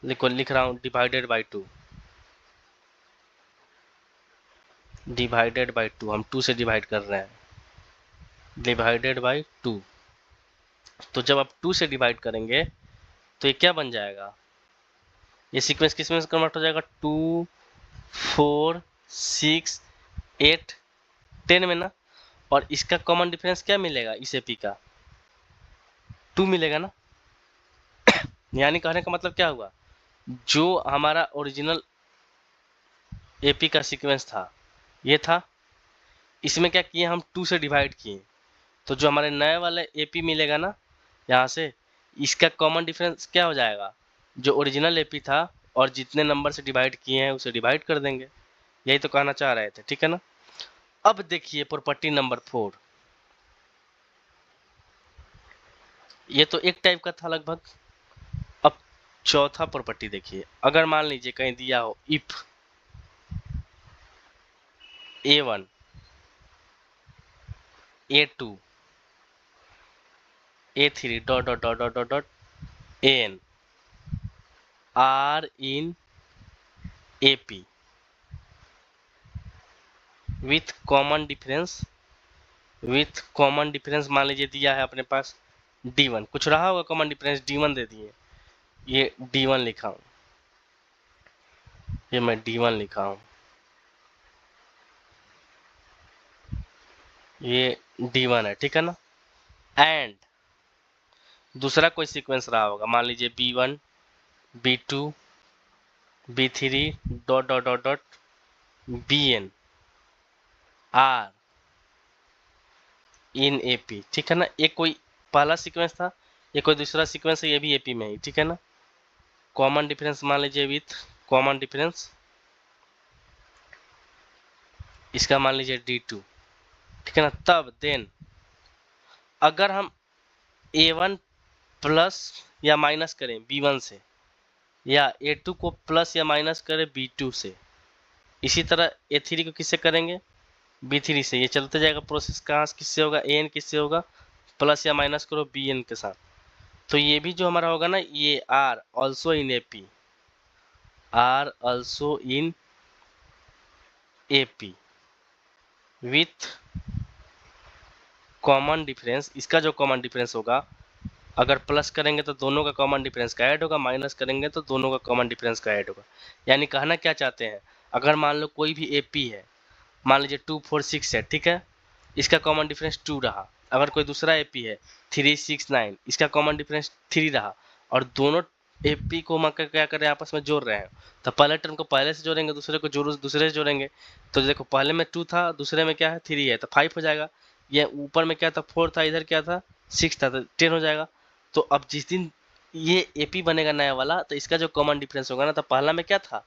लिख रहा हूँ डिवाइडेड बाई 2, डिवाइडेड बाई 2, हम 2 से डिवाइड कर रहे हैं, डिवाइडेड बाई 2। तो जब आप 2 से डिवाइड करेंगे तो ये क्या बन जाएगा, ये सीक्वेंस किस में कन्वर्ट हो जाएगा, 2 4 6 8 10 में ना। और इसका कॉमन डिफरेंस क्या मिलेगा, इस एपी का 2 मिलेगा ना। यानी कहने का मतलब क्या हुआ, जो हमारा ओरिजिनल एपी का सीक्वेंस था ये था, इसमें क्या किए हम 2 से डिवाइड किए, तो जो हमारे नए वाले एपी मिलेगा ना यहाँ से, इसका कॉमन डिफरेंस क्या हो जाएगा, जो ओरिजिनल एपी था और जितने नंबर से डिवाइड किए हैं उसे डिवाइड कर देंगे। यही तो कहना चाह रहे थे, ठीक है ना। अब देखिए प्रॉपर्टी नंबर 4, ये तो एक टाइप का था लगभग। अब चौथा प्रॉपर्टी देखिए, अगर मान लीजिए कहीं दिया हो if A1 A2 A3 dot dot dot dot dot dot AN are in AP with common difference मान लीजिए दिया है अपने पास D1, कुछ रहा होगा कॉमन डिफरेंस, D1 दे दिए, ये D1 लिखा हूँ, ये मैं D1 लिखा हूँ, ये D1 है, ठीक है ना। एंड दूसरा कोई सीक्वेंस रहा होगा, मान लीजिए B1 B2 B3 dot dot dot dot BN are in AP, ठीक है ना। एक कोई पहला सीक्वेंस था, ये कोई दूसरा सीक्वेंस है, ये भी AP में ही, ठीक है ना। कॉमन डिफरेंस मान लीजिए विथ कॉमन डिफरेंस, इसका मान लीजिए D2, ठीक है ना। तब देन अगर हम A1 प्लस या माइनस करें B1 से, या A2 को प्लस या माइनस करें B2 से, इसी तरह A3 को किससे करेंगे, B3 से। ये चलते जाएगा प्रोसेस, कहाँ किससे होगा, AN किससे होगा, प्लस या माइनस करो BN के साथ। तो ये भी जो हमारा होगा ना, ये are also in AP, are also in AP with common difference. इसका जो कॉमन डिफरेंस होगा, अगर प्लस करेंगे तो दोनों का कॉमन डिफरेंस का ऐड होगा, माइनस करेंगे तो दोनों का कॉमन डिफरेंस का ऐड होगा। यानी कहना क्या चाहते हैं, अगर मान लो कोई भी AP है, मान लीजिए 2 4 6 है, ठीक है, इसका कॉमन डिफरेंस 2 रहा। अगर कोई दूसरा AP है 3 6 9, इसका कॉमन डिफरेंस 3 रहा, और दोनों AP को हम क्या करें, आपस में जोड़ रहे हैं, तो पहले टर्म को पहले से जोड़ेंगे, दूसरे को दूसरे से जोड़ेंगे। तो देखो पहले में 2 था, दूसरे में क्या है 3 है, तो 5 हो जाएगा। ये ऊपर में क्या था 4 था, इधर क्या था 6 था, तो 10 हो जाएगा। तो अब जिस दिन ये AP बनेगा नया वाला, तो इसका जो कॉमन डिफरेंस होगा ना, तो पहला में क्या था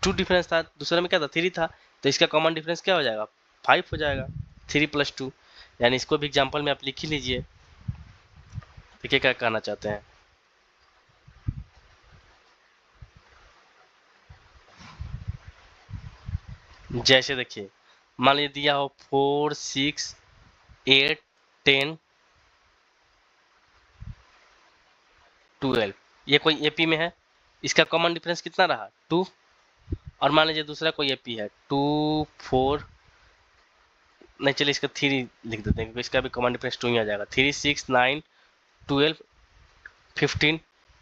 2 डिफरेंस था, दूसरे में क्या था 3 था, तो इसका कॉमन डिफरेंस क्या हो जाएगा 5 हो जाएगा, 3 + 2। यानी इसको भी एग्जाम्पल में आप लिख ही लीजिए, देखिए क्या कहना चाहते हैं। जैसे देखिए मान लीजिए दिया हो 4 6 8 10 12, ये कोई AP में है, इसका कॉमन डिफरेंस कितना रहा 2। और मान लीजिए दूसरा कोई AP है 2 4, नहीं चलिए इसका 3 लिख देते हैं, क्योंकि इसका भी कॉमन डिफरेंस 2 ही आ जाएगा, 3 6 9 12 15,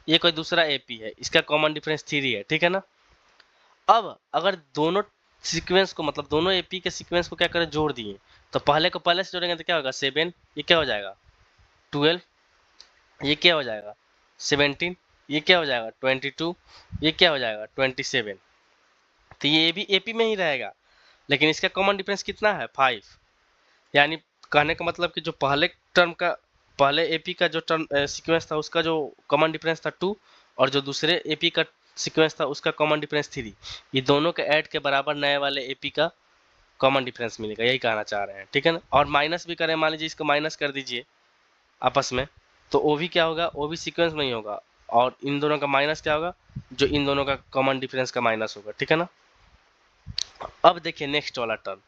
ये कोई दूसरा AP है, इसका कॉमन डिफरेंस 3 है, ठीक है ना। अब अगर दोनों सीक्वेंस को, मतलब दोनों AP के सीक्वेंस को क्या करें, जोड़ दिए, तो पहले को पहले से जोड़ेंगे तो क्या होगा 7, ये क्या हो जाएगा 12, ये क्या हो जाएगा 17, ये क्या हो जाएगा 22, ये क्या हो जाएगा 27। तो ये भी AP में ही रहेगा, लेकिन इसका कॉमन डिफरेंस कितना है 5। यानी कहने का मतलब कि जो पहले टर्म का, पहले AP का जो टर्म सीक्वेंस था, उसका जो कॉमन डिफरेंस था 2, और जो दूसरे AP का सीक्वेंस था उसका कॉमन डिफरेंस 3, ये दोनों के ऐड के बराबर नए वाले AP का कॉमन डिफरेंस मिलेगा, यही कहना चाह रहे हैं, ठीक है ना। और माइनस भी करें, मान लीजिए इसको माइनस कर दीजिए आपस में, तो वो भी क्या होगा, वो भी सीक्वेंस में ही होगा, और इन दोनों का माइनस क्या होगा, जो इन दोनों का कॉमन डिफरेंस का माइनस होगा, ठीक है ना। अब देखिए नेक्स्ट वाला टर्म,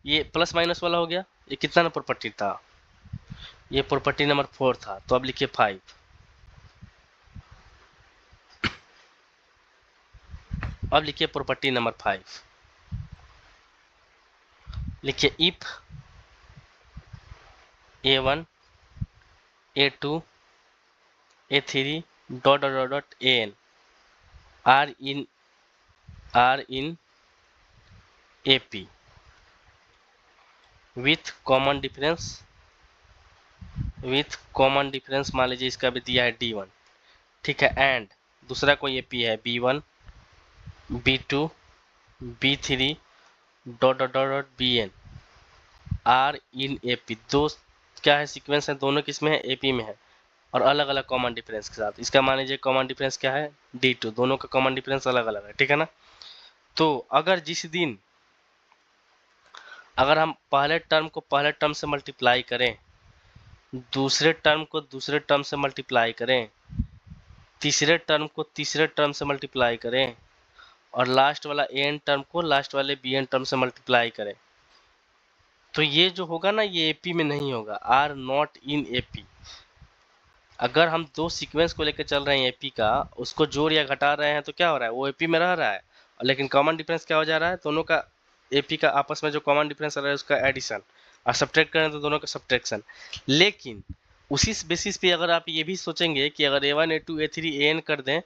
ये प्लस माइनस वाला हो गया, ये कितना ना प्रॉपर्टी था ये प्रॉपर्टी नंबर 4 था, तो अब लिखिए 5। अब लिखिए प्रॉपर्टी नंबर 5, लिखिए if A1 A2 A3 dot dot dot AN are in AP with common difference मान लीजिए इसका भी दिया है D1, ठीक है। एंड दूसरा कोई AP है B1 B2 B3 dot dot dot BN are in AP। दो क्या है सीक्वेंस है, दोनों किसमें है, AP में है, और अलग अलग कॉमन डिफरेंस के साथ। इसका मान लीजिए कॉमन डिफरेंस क्या है, D2, दोनों का कॉमन डिफरेंस अलग अलग है, ठीक है ना। तो अगर जिस दिन अगर हम पहले टर्म को पहले टर्म से मल्टीप्लाई करें, दूसरे टर्म को दूसरे टर्म से मल्टीप्लाई करें, तीसरे टर्म को तीसरे टर्म से मल्टीप्लाई करें, और लास्ट वाला एन टर्म को लास्ट वाले बी एन टर्म से मल्टीप्लाई करें, तो ये जो होगा ना, ये एपी में नहीं होगा, आर नॉट इन एपी। अगर हम दो सीक्वेंस को लेकर चल रहे हैं एपी का, उसको जोड़ या घटा रहे हैं, तो क्या हो रहा है, वो एपी में रह रहा है, लेकिन कॉमन डिफरेंस क्या हो जा रहा है, दोनों का एपी का आपस में जो कॉमन डिफरेंस आ रहा है उसका एडिशन, और सब्ट्रैक्ट करें तो दोनों का सब्ट्रैक्शन। लेकिन उसी बेसिस पे अगर आप ये भी सोचेंगे कि अगर A1 A2 A3 AN कर दें,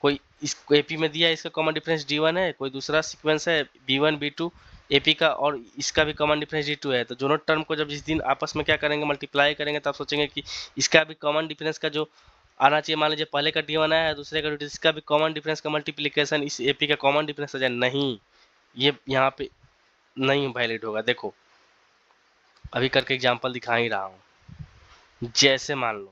कोई इस एपी में दिया है, इसका कॉमन डिफरेंस D1 है, कोई दूसरा सीक्वेंस है B1 B2 एपी का, और इसका भी कॉमन डिफरेंस D2 है, तो दोनों टर्म को जब जिस दिन आपस में क्या करेंगे, मल्टीप्लाई करेंगे, तो आप सोचेंगे कि इसका भी कॉमन डिफरेंस का जो आना चाहिए, मान लीजिए पहले का D1 आया है, दूसरे का इसका भी कॉमन डिफरेंस का मल्टीप्लिकेशन इस एपी का कॉमन डिफरेंस आ जाए, नहीं, ये यहाँ पे नहीं वैलिड होगा। देखो अभी करके एग्जांपल दिखा ही रहा हूँ। जैसे मान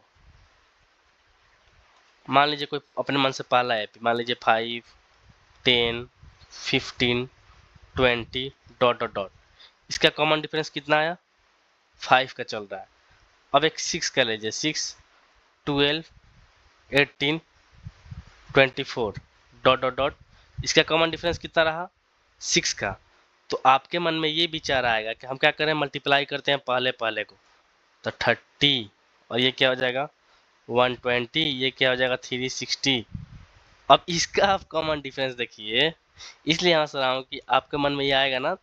लीजिए कोई अपने मन से पहला एपी, मान लीजिए 5 10 15 20 डॉट डॉट डॉट, इसका कॉमन डिफरेंस कितना आया, 5 का चल रहा है। अब एक 6 का लीजिए, 6 12 18 24 डॉट डॉट डॉट, इसका कॉमन डिफरेंस कितना रहा, 6 का। तो आपके मन में ये विचार आएगा कि हम क्या करें, मल्टीप्लाई करते हैं पहले पहले को, तो 30, और ये क्या हो जाएगा 120, ये क्या हो जाएगा 360। अब इसका आप कॉमन डिफरेंस देखिए, इसलिए हंस रहा हूँ कि आपके मन में ये आएगा ना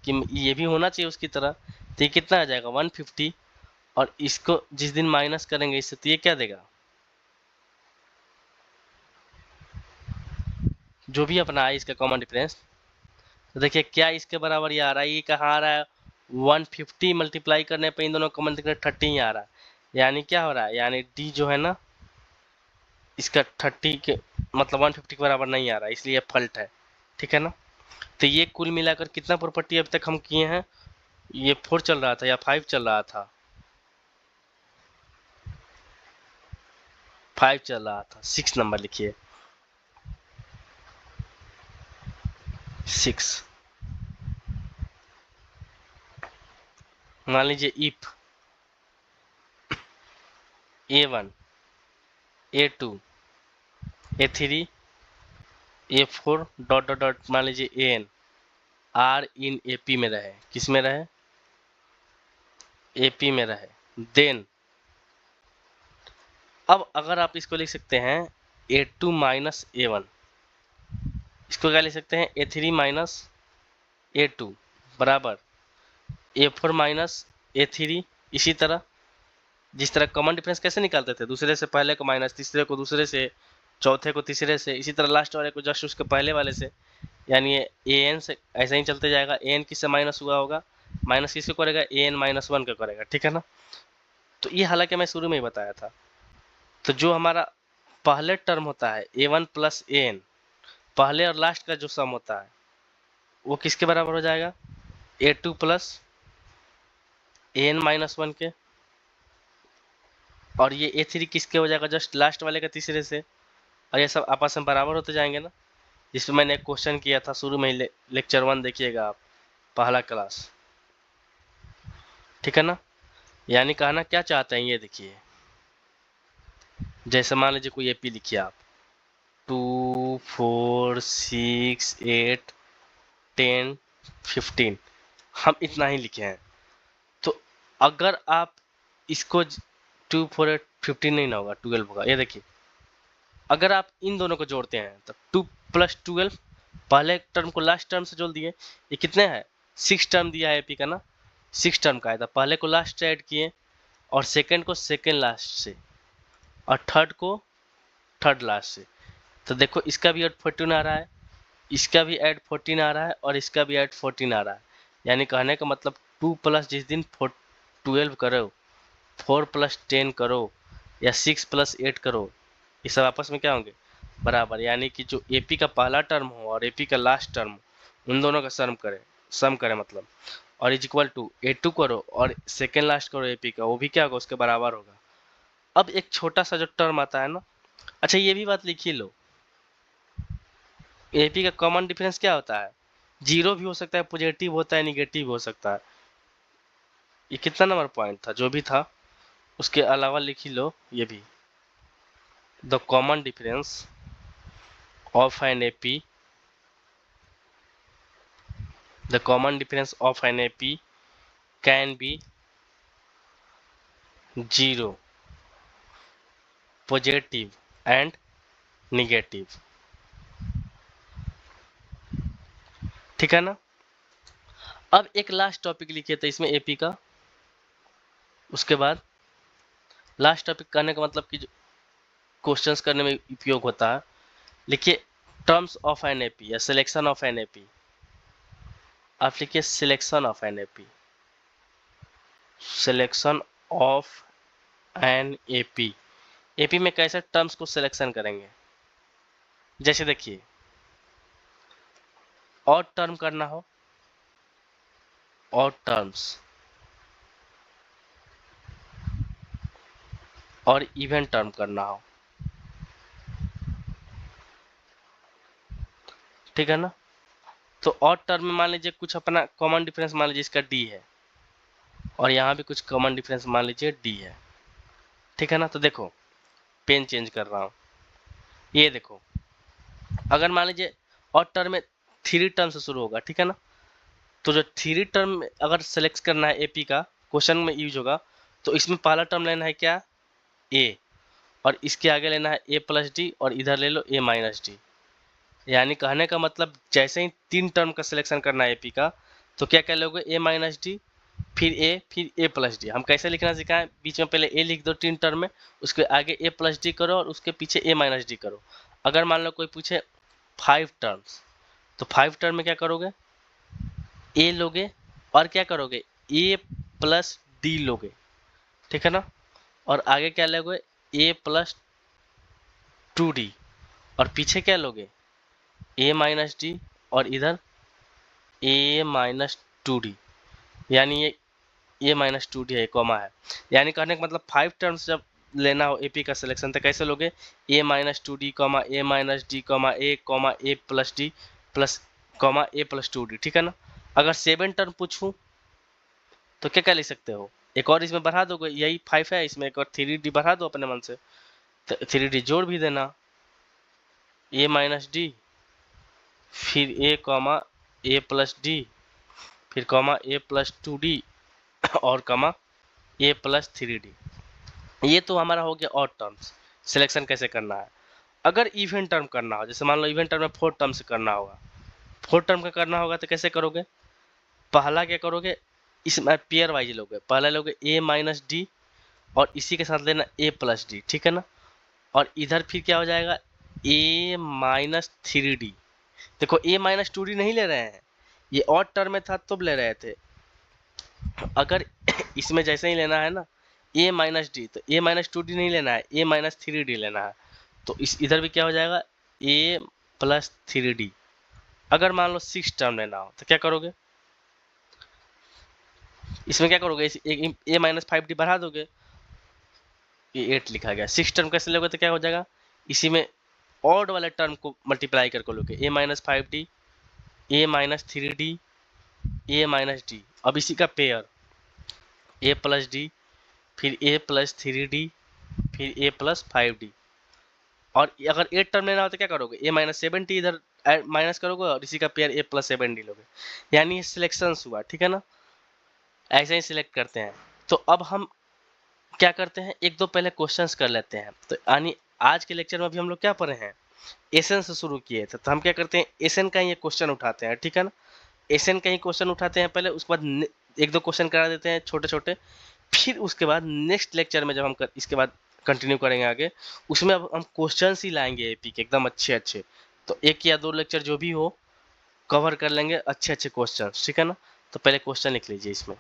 कि ये भी होना चाहिए उसकी तरह, तो ये कितना आ जाएगा 150, और इसको जिस दिन माइनस करेंगे इससे, तो ये क्या देगा, जो भी अपना है इसका कॉमन डिफरेंस, तो देखिए क्या इसके बराबर ये आ रहा है, ये कहाँ आ रहा है, 150 मल्टीप्लाई करने पर इन दोनों कॉमन डिफरेंस 30 ही आ रहा है। यानी क्या हो रहा है, यानी डी जो है ना, इसका 30 के मतलब 150 के बराबर नहीं आ रहा है, इसलिए फॉल्ट है, ठीक है ना। तो ये कुल मिलाकर कितना प्रॉपर्टी अभी तक हम किए हैं, ये 4 चल रहा था या 5 चल रहा था, 5 चल रहा था। 6 नंबर लिखिए, 6। मान लीजिए if A1 A2 A3 A4 dot dot dot, मान लीजिए AN आर इन AP में रहे, किस में रहे, AP में रहे, देन अब अगर आप इसको लिख सकते हैं A2 माइनस A1, इसको क्या लिख सकते हैं A3 माइनस A2 बराबर A4 माइनस A3। इसी तरह जिस तरह कॉमन डिफरेंस कैसे निकालते थे, दूसरे से पहले को माइनस, तीसरे को दूसरे से, चौथे को तीसरे से, इसी तरह लास्ट वाले को जस्ट उसके पहले वाले से, यानी ये AN से ऐसा ही चलते जाएगा। AN किससे माइनस हुआ होगा, माइनस किसको करेगा, AN माइनस 1 का करेगा, ठीक है ना। तो ये हालांकि मैं शुरू में ही बताया था। तो जो हमारा पहले टर्म होता है A1 प्लस AN, पहले और लास्ट का जो सम होता है वो किसके बराबर हो जाएगा, A2 प्लस AN माइनस 1 के, और ये A3 किसके हो जाएगा, जस्ट लास्ट वाले का तीसरे से, और ये सब आपस में बराबर होते जाएंगे ना। जिसमें मैंने एक क्वेश्चन किया था शुरू में ही, लेक्चर 1 देखिएगा आप, पहला क्लास, ठीक है ना। यानी कहना क्या चाहते हैं ये देखिए, जैसे मान लीजिए कोई AP लिखिए आप, 2 4 6 8 10 15, हम इतना ही लिखे हैं। तो अगर आप इसको 2 4 8 15 नहीं ना होगा, 12 होगा। ये देखिए, अगर आप इन दोनों को जोड़ते हैं तो 2 + 12, पहले टर्म को लास्ट टर्म से जोड़ दिए, ये कितने हैं, 6 टर्म दिया है एपी का ना, 6 टर्म का है, तो पहले को लास्ट से ऐड किए और सेकंड को सेकंड लास्ट से और थर्ड को थर्ड लास्ट से। तो देखो इसका भी ऐड 14 आ रहा है, इसका भी ऐड 14 आ रहा है और इसका भी ऐड 14 आ रहा है। यानी कहने का मतलब 2 प्लस जिस दिन 12 करो, 4 + 10 करो या 6 + 8 करो, ये सब आपस में क्या होंगे, बराबर। यानी कि जो एपी का पहला टर्म हो और एपी का लास्ट टर्म हो, उन दोनों का सम करे मतलब, और इज इक्वल टू A2 करो और सेकेंड लास्ट करो एपी का, वो भी क्या होगा, उसके बराबर होगा। अब एक छोटा सा जो टर्म आता है ना, अच्छा ये भी बात लिखी लो, एपी का कॉमन डिफरेंस क्या होता है, जीरो भी हो सकता है, पॉजिटिव होता है, निगेटिव भी हो सकता है। ये कितना नंबर पॉइंट था, जो भी था उसके अलावा लिख ही लो ये भी, the common difference of an AP, the common difference of an AP can be 0, positive and negative। ठीक है ना। अब एक लास्ट टॉपिक लिखे थे इसमें एपी का, उसके बाद लास्ट टॉपिक कहने का मतलब कि क्वेश्चंस करने में उपयोग होता है। लिखिए टर्म्स ऑफ एन एपी या सिलेक्शन ऑफ एन एपी, आप लिखिए selection of an AP, selection of an AP. AP में कैसे टर्म्स को सिलेक्शन करेंगे, जैसे देखिए और टर्म करना हो, और टर्म्स और इवन टर्म करना हो, ठीक है ना। तो और टर्म में मान लीजिए कुछ अपना कॉमन डिफरेंस मान लीजिए इसका डी है, और यहाँ भी कुछ कॉमन डिफरेंस मान लीजिए डी है, ठीक है ना। तो देखो पेन चेंज कर रहा हूँ, ये देखो अगर मान लीजिए और टर्म में 3 टर्म से शुरू होगा, ठीक है ना। तो जो 3 टर्म अगर सेलेक्ट करना है एपी का, क्वेश्चन में यूज होगा, तो इसमें पहला टर्म लेना है क्या, ए, और इसके आगे लेना है A+D और इधर ले लो A-D। यानी कहने का मतलब जैसे ही 3 टर्म का सिलेक्शन करना है एपी का, तो क्या क्या लोगे, A-D फिर A फिर A+D। हम कैसे लिखना सिखाएं, बीच में पहले A लिख दो 3 टर्म में, उसके आगे A+D करो और उसके पीछे A-D करो। अगर मान लो कोई पूछे 5 टर्म्स, तो 5 टर्म में क्या करोगे, A लोगे और क्या करोगे, A+D लोगे, ठीक है ना। और आगे क्या लोगे, A+2D और पीछे क्या लोगे, A-D और इधर A-2D। यानी ये -2D है, कॉमा है। यानी कहने का मतलब 5 टर्म्स जब लेना हो एपी का सिलेक्शन तो कैसे लोगे, A-2D, A-D, A+D plus A+2D, ठीक है ना। अगर 7 टर्म पूछूं तो क्या क्या लिख सकते हो, एक और इसमें बढ़ा दोगे, यही 5 है, इसमें एक और 3D बढ़ा दो अपने मन से, तो 3D जोड़ भी देना, A-D फिर A+D फिर A+2D और A+3D। ये तो हमारा हो गया और टर्म्स सिलेक्शन कैसे करना है। अगर इवन टर्म करना हो, जैसे मान लो इवन टर्म में 4 टर्म से करना होगा, 4 टर्म का करना होगा तो कैसे करोगे, पहला क्या करोगे, इसमें पेयर वाइज लोगे, पहला लोगे A-D और इसी के साथ लेना A+D, ठीक है ना। और इधर फिर क्या हो जाएगा, A-3D। देखो A-2D नहीं ले रहे हैं, ये और टर्म में था तब ले रहे थे। अगर इसमें जैसे ही लेना है ना A-D, तो A-2D नहीं लेना है, A-3D लेना है। तो इस इधर भी क्या हो जाएगा, A+3D। अगर मान लो 6 टर्म लेना हो तो क्या करोगे, इसमें क्या करोगे, A-5D बढ़ा दोगे, ये 8 लिखा गया। 6 टर्म कैसे लोगे तो क्या हो जाएगा, इसी में ऑड वाले टर्म को मल्टीप्लाई करके लोगे, A-5D, A-3D, A-D। अब इसी का पेयर A+D फिर A+3D फिर A+5D। और अगर 8 टर्म लेना हो तो क्या करोगे, A-7D इधर माइनस करोगे और इसी का पेयर A+7D लोगे। यानी सिलेक्शन हुआ, ठीक है ना। ऐसे ही सिलेक्ट करते हैं। तो अब हम क्या करते हैं, एक दो पहले क्वेश्चंस कर लेते हैं। तो यानी आज के लेक्चर में अभी हम लोग क्या पढ़े हैं, एसएन से शुरू किए थे, तो हम क्या करते हैं एसएन का ये क्वेश्चन उठाते हैं, ठीक है ना। एसएन का ही क्वेश्चन उठाते हैं पहले, उसके बाद एक दो क्वेश्चन करा देते हैं छोटे छोटे, फिर उसके बाद नेक्स्ट लेक्चर में जब हम इसके बाद कंटिन्यू करेंगे आगे, उसमें अब हम क्वेश्चन ही लाएंगे एपी के एकदम अच्छे अच्छे। तो एक या दो लेक्चर जो भी हो कवर कर लेंगे अच्छे अच्छे क्वेश्चन, ठीक है ना। तो पहले क्वेश्चन लिख लीजिए, इसमें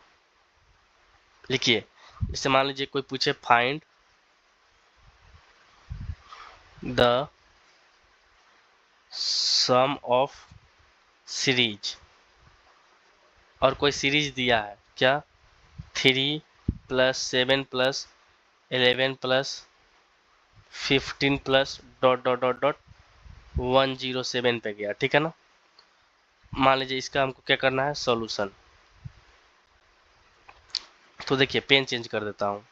लिखिए, इससे मान लीजिए कोई पूछे find the sum of series, और कोई सीरीज दिया है क्या 3 + 7 + 11 + 15 + ... 107 पे गया, ठीक है ना। मान लीजिए इसका हमको क्या करना है, सॉल्यूशन। तो देखिए पेन चेंज कर देता हूँ,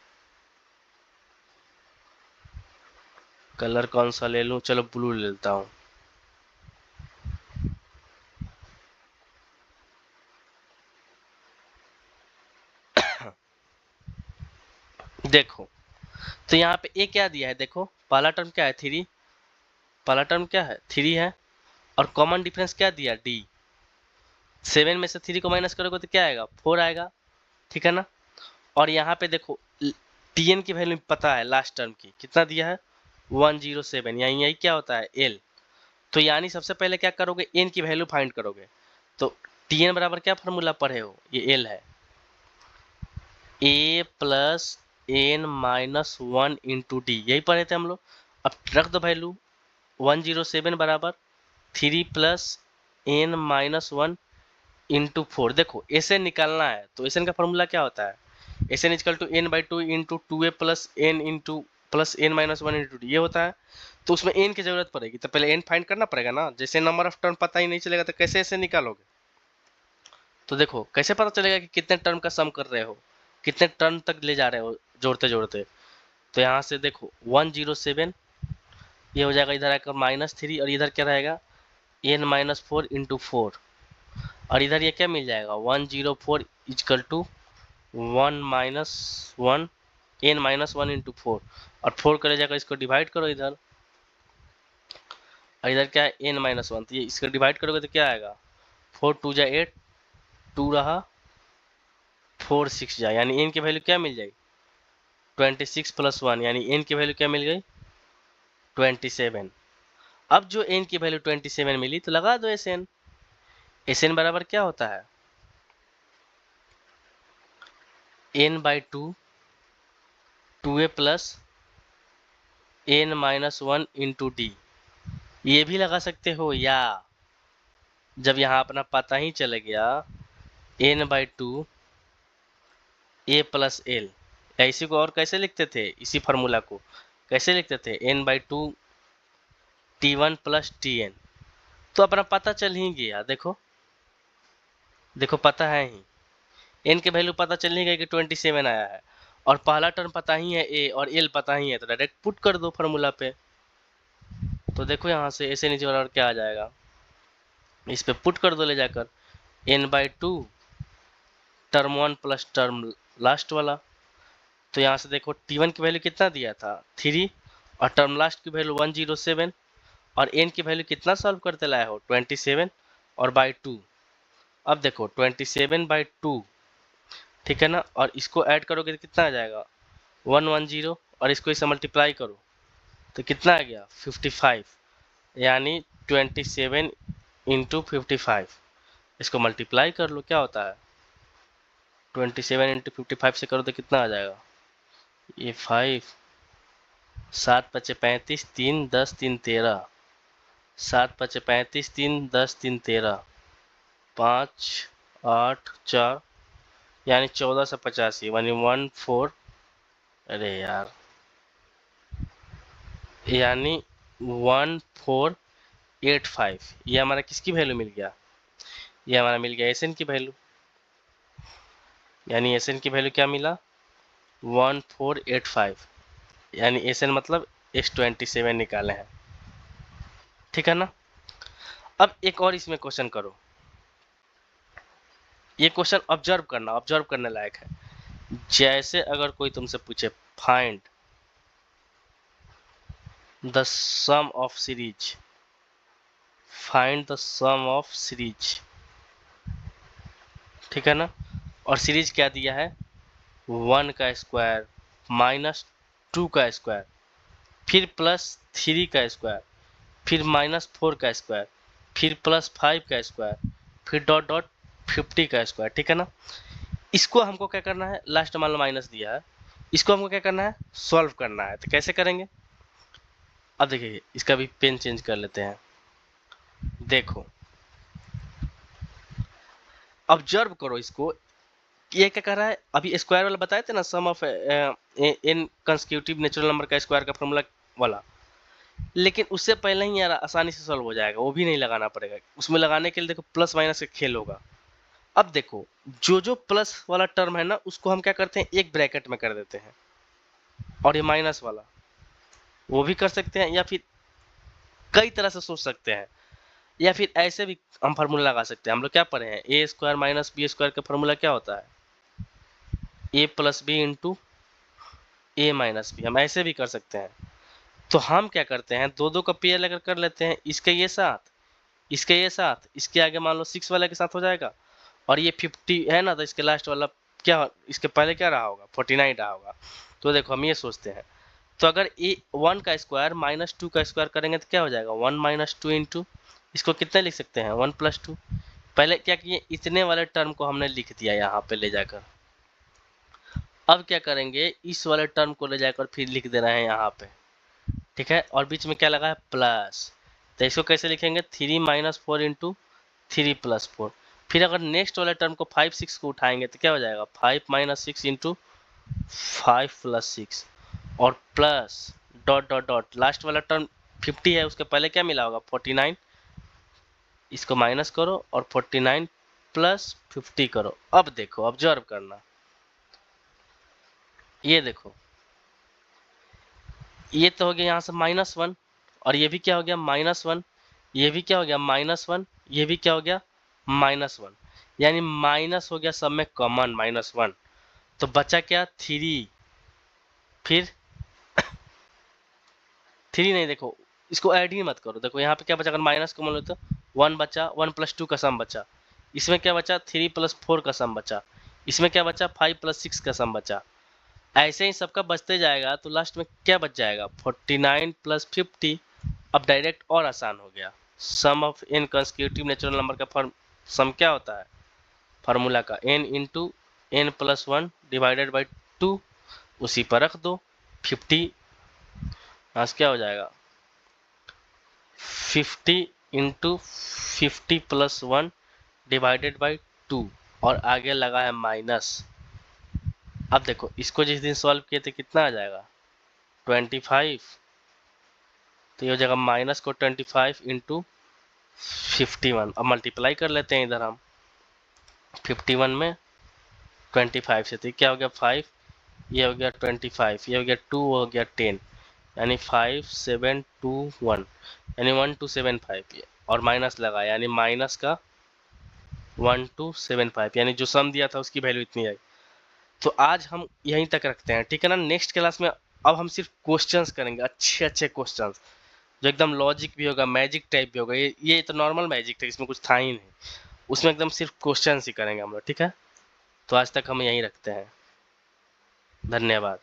कलर कौन सा ले लूँ, चलो ब्लू ले लेता हूँ। देखो तो यहाँ पे ए क्या दिया है, देखो पहला टर्म क्या है 3, पहला टर्म क्या है 3 है, और कॉमन डिफरेंस क्या दिया डी। 7 में से 3 को माइनस करोगे तो क्या आएगा 4 आएगा, ठीक है ना। और यहाँ पे देखो टीएन की वैल्यू पता है, लास्ट टर्म की कितना दिया है 107, यानी यही क्या होता है एल। तो यानी सबसे पहले क्या करोगे, एन की वैल्यू फाइंड करोगे। तो टीएन बराबर क्या फार्मूला पढ़े हो, ये एल है, a plus N minus 1 into d, यही पढ़े थे हम लोग। अब रख दो वैल्यू 107 बराबर 3 + n माइनस 1 इंटू 4। देखो एस एन निकालना है, तो एस एन का फॉर्मूला क्या होता है, S N is equal to n by 2 into 2a plus n into plus n minus 1 into D, ये होता है। तो उसमें n की जरूरत पड़ेगी, तो पहले n फाइंड करना पड़ेगा ना। जैसे नंबर ऑफ टर्म पता ही नहीं चलेगा तो कैसे ऐसे निकालोगे। तो देखो कैसे पता चलेगा कि कितने टर्म का सम कर रहे हो, कितने टर्म तक ले जा रहे हो जोड़ते जोड़ते। तो यहाँ से देखो 107, ये हो जाएगा इधर आकर -3, और इधर क्या रहेगा n माइनस 4 इंटू 4, और इधर ये क्या मिल जाएगा 104 is equal to 1 minus 1 n minus 1 into 4, और 4 कर जाकर इसको डिवाइड करो इधर, और इधर क्या है n माइनस 1, तो ये इसको डिवाइड करोगे तो क्या आएगा 4 2 जा 8, 2 रहा 4 6 जा, यानी n की वैल्यू क्या मिल जाएगी 26 + 1, यानी n की वैल्यू क्या मिल गई 27। अब जो n की वैल्यू 27 मिली तो लगा दो एस एन। एस एन बराबर क्या होता है n by 2 2a plus n minus 1 into D, ये भी लगा सकते हो, या जब यहाँ अपना पता ही चले गया n by 2 a plus L, या इसी को और कैसे लिखते थे, इसी फार्मूला को कैसे लिखते थे n by 2 t1 plus tn। तो अपना पता चल ही गया, देखो देखो पता है ही, n के वैल्यू पता चल ही गया कि 27 आया है, और पहला टर्म पता ही है a और l पता ही है, तो डायरेक्ट पुट कर दो फार्मूला पे। तो देखो यहाँ से ऐसे नीचे वाला क्या आ जाएगा, इस पे पुट कर दो ले जाकर n by 2 term 1 plus term last वाला। तो यहाँ से देखो t1 की वैल्यू कितना दिया था 3, और टर्म लास्ट की वैल्यू 107, और n की वैल्यू कितना सॉल्व करते लाए हो 27 और बाई 2। अब देखो 27 बाई 2, ठीक है ना, और इसको ऐड करोगे तो कितना आ जाएगा 110, और इसको इससे मल्टीप्लाई करो तो कितना आ गया 55, यानी 27 इंटू 55, इसको मल्टीप्लाई कर लो क्या होता है 27 इंटू 55 से करो तो कितना आ जाएगा, ये 5 7 × 5 = 35, 3 10 3 13, 7 × 5 = 35, 3 10 3 13, 5 8 4, यानी 1485, यानी 14, अरे यार, यानी 1485, ये हमारा किसकी वैल्यू मिल गया, ये हमारा मिल गया एस एन की वैल्यू। यानी एस एन की वैल्यू क्या मिला 1485, यानी एस एन मतलब S27 निकाले हैं, ठीक है ना। अब एक और इसमें क्वेश्चन करो, ये क्वेश्चन ऑब्जर्व करना, ऑब्जर्व करने लायक है। जैसे अगर कोई तुमसे पूछे find the sum of series, find the sum of series, ठीक है ना। और सीरीज क्या दिया है, 1 का स्क्वायर माइनस 2 का स्क्वायर, फिर प्लस 3 का स्क्वायर, फिर माइनस 4 का स्क्वायर, फिर प्लस 5 का स्क्वायर, फिर डॉट डॉट 50 का स्क्वायर, ठीक है ना। इसको हमको क्या करना है, लास्ट मान लो माइनस दिया है, इसको हमको क्या करना है, सॉल्व करना है। तो कैसे करेंगे, अब देखिए इसका भी पेन चेंज कर लेते हैं। देखो ऑब्जर्व करो इसको, ये क्या कर रहा है, अभी स्क्वायर वाला बताए थे ना, sum of N consecutive natural number का स्क्वायर का फॉर्मूला वाला, लेकिन उससे पहले ही यार आसानी से सॉल्व हो जाएगा, वो भी नहीं लगाना पड़ेगा। उसमें लगाने के लिए देखो प्लस माइनस का खेल होगा। अब देखो जो जो प्लस वाला टर्म है ना, उसको हम क्या करते हैं, एक ब्रैकेट में कर देते हैं, और ये माइनस वाला वो भी कर सकते हैं, या फिर कई तरह से सोच सकते हैं, या फिर ऐसे भी हम फार्मूला लगा सकते हैं। हम लोग क्या पढ़े हैं, ए स्क्वायर माइनस बी स्क्वायर का फार्मूला क्या होता है, a plus B into A minus B, हम ऐसे भी कर सकते हैं। तो हम क्या करते हैं, दो दो का पेयर लेकर कर लेते हैं, इसके ये साथ, इसके ये साथ, इसके आगे मान लो 6 वाले के साथ हो जाएगा, और ये 50 है ना, तो इसके लास्ट वाला क्या, इसके पहले क्या रहा होगा, 49 रहा होगा। तो देखो हम ये सोचते हैं, तो अगर ए 1 का स्क्वायर माइनस 2 का स्क्वायर करेंगे तो क्या हो जाएगा, 1 माइनस 2 इंटू, इसको कितना लिख सकते हैं, 1 प्लस 2। पहले क्या किए, इतने वाले टर्म को हमने लिख दिया यहाँ पे ले जाकर। अब क्या करेंगे, इस वाले टर्म को ले जाकर फिर लिख दे रहे हैं यहाँ पे, ठीक है। और बीच में क्या लगा है, प्लस, तो इसको कैसे लिखेंगे, 3 माइनस 4 इंटू 3 प्लस 4। फिर अगर नेक्स्ट वाले टर्म को 5 6 को उठाएंगे तो क्या हो जाएगा, 5 माइनस 6 इंटू 5 प्लस 6, और plus dot dot dot, last वाला टर्म 50 है, उसके पहले क्या मिला होगा, 49, इसको माइनस करो और 49 प्लस 50 करो। अब देखो ऑब्जर्व करना, ये देखो ये तो हो गया यहाँ से -1, और ये भी क्या हो गया, -1, ये भी क्या हो गया, -1, ये भी क्या हो गया, -1, यानी माइनस हो गया सब में कॉमन -1। तो बचा क्या, 3, फिर 3 नहीं, देखो इसको ऐड ही मत करो, देखो यहाँ पे क्या बचा, अगर माइनस कॉमन लो तो 1 बचा, 1 प्लस 2 का सम बचा, इसमें क्या बचा, 3 प्लस 4 का सम बचा, इसमें क्या बचा, 5 प्लस 6 का सम बचा। ऐसे ही सबका बचते जाएगा, तो लास्ट में क्या बच जाएगा, 49 प्लस 50। अब डायरेक्ट और आसान हो गया, sum of N consecutive natural number का फॉर्म, सम क्या होता है, फार्मूला का n into N plus 1 divided by 2, उसी पर रख दो 50, यहाँ से क्या हो जाएगा, 50 इंटू 50 प्लस 1 डिवाइडेड बाई 2, और आगे लगा है माइनस। अब देखो इसको जिस दिन सॉल्व किए थे कितना आ जाएगा, 25, तो ये हो जाएगा माइनस को 25 इंटू 51। अब मल्टीप्लाई कर लेते हैं इधर हम, 51 में 25 से, तो क्या हो गया 5, ये हो गया 25, ये हो गया 2, हो गया 10, यानी 5 7 2 1, यानी 1275, और माइनस लगा, यानी माइनस का 1275, यानी जो सम दिया था उसकी वैल्यू इतनी आई। तो आज हम यहीं तक रखते हैं, ठीक है ना। नेक्स्ट क्लास में अब हम सिर्फ क्वेश्चंस करेंगे, अच्छे अच्छे क्वेश्चंस, जो एकदम लॉजिक भी होगा, मैजिक टाइप भी होगा। ये तो नॉर्मल मैजिक था, इसमें कुछ था ही नहीं, उसमें एकदम सिर्फ क्वेश्चंस ही करेंगे हम लोग, ठीक है। तो आज तक हम यहीं रखते हैं, धन्यवाद।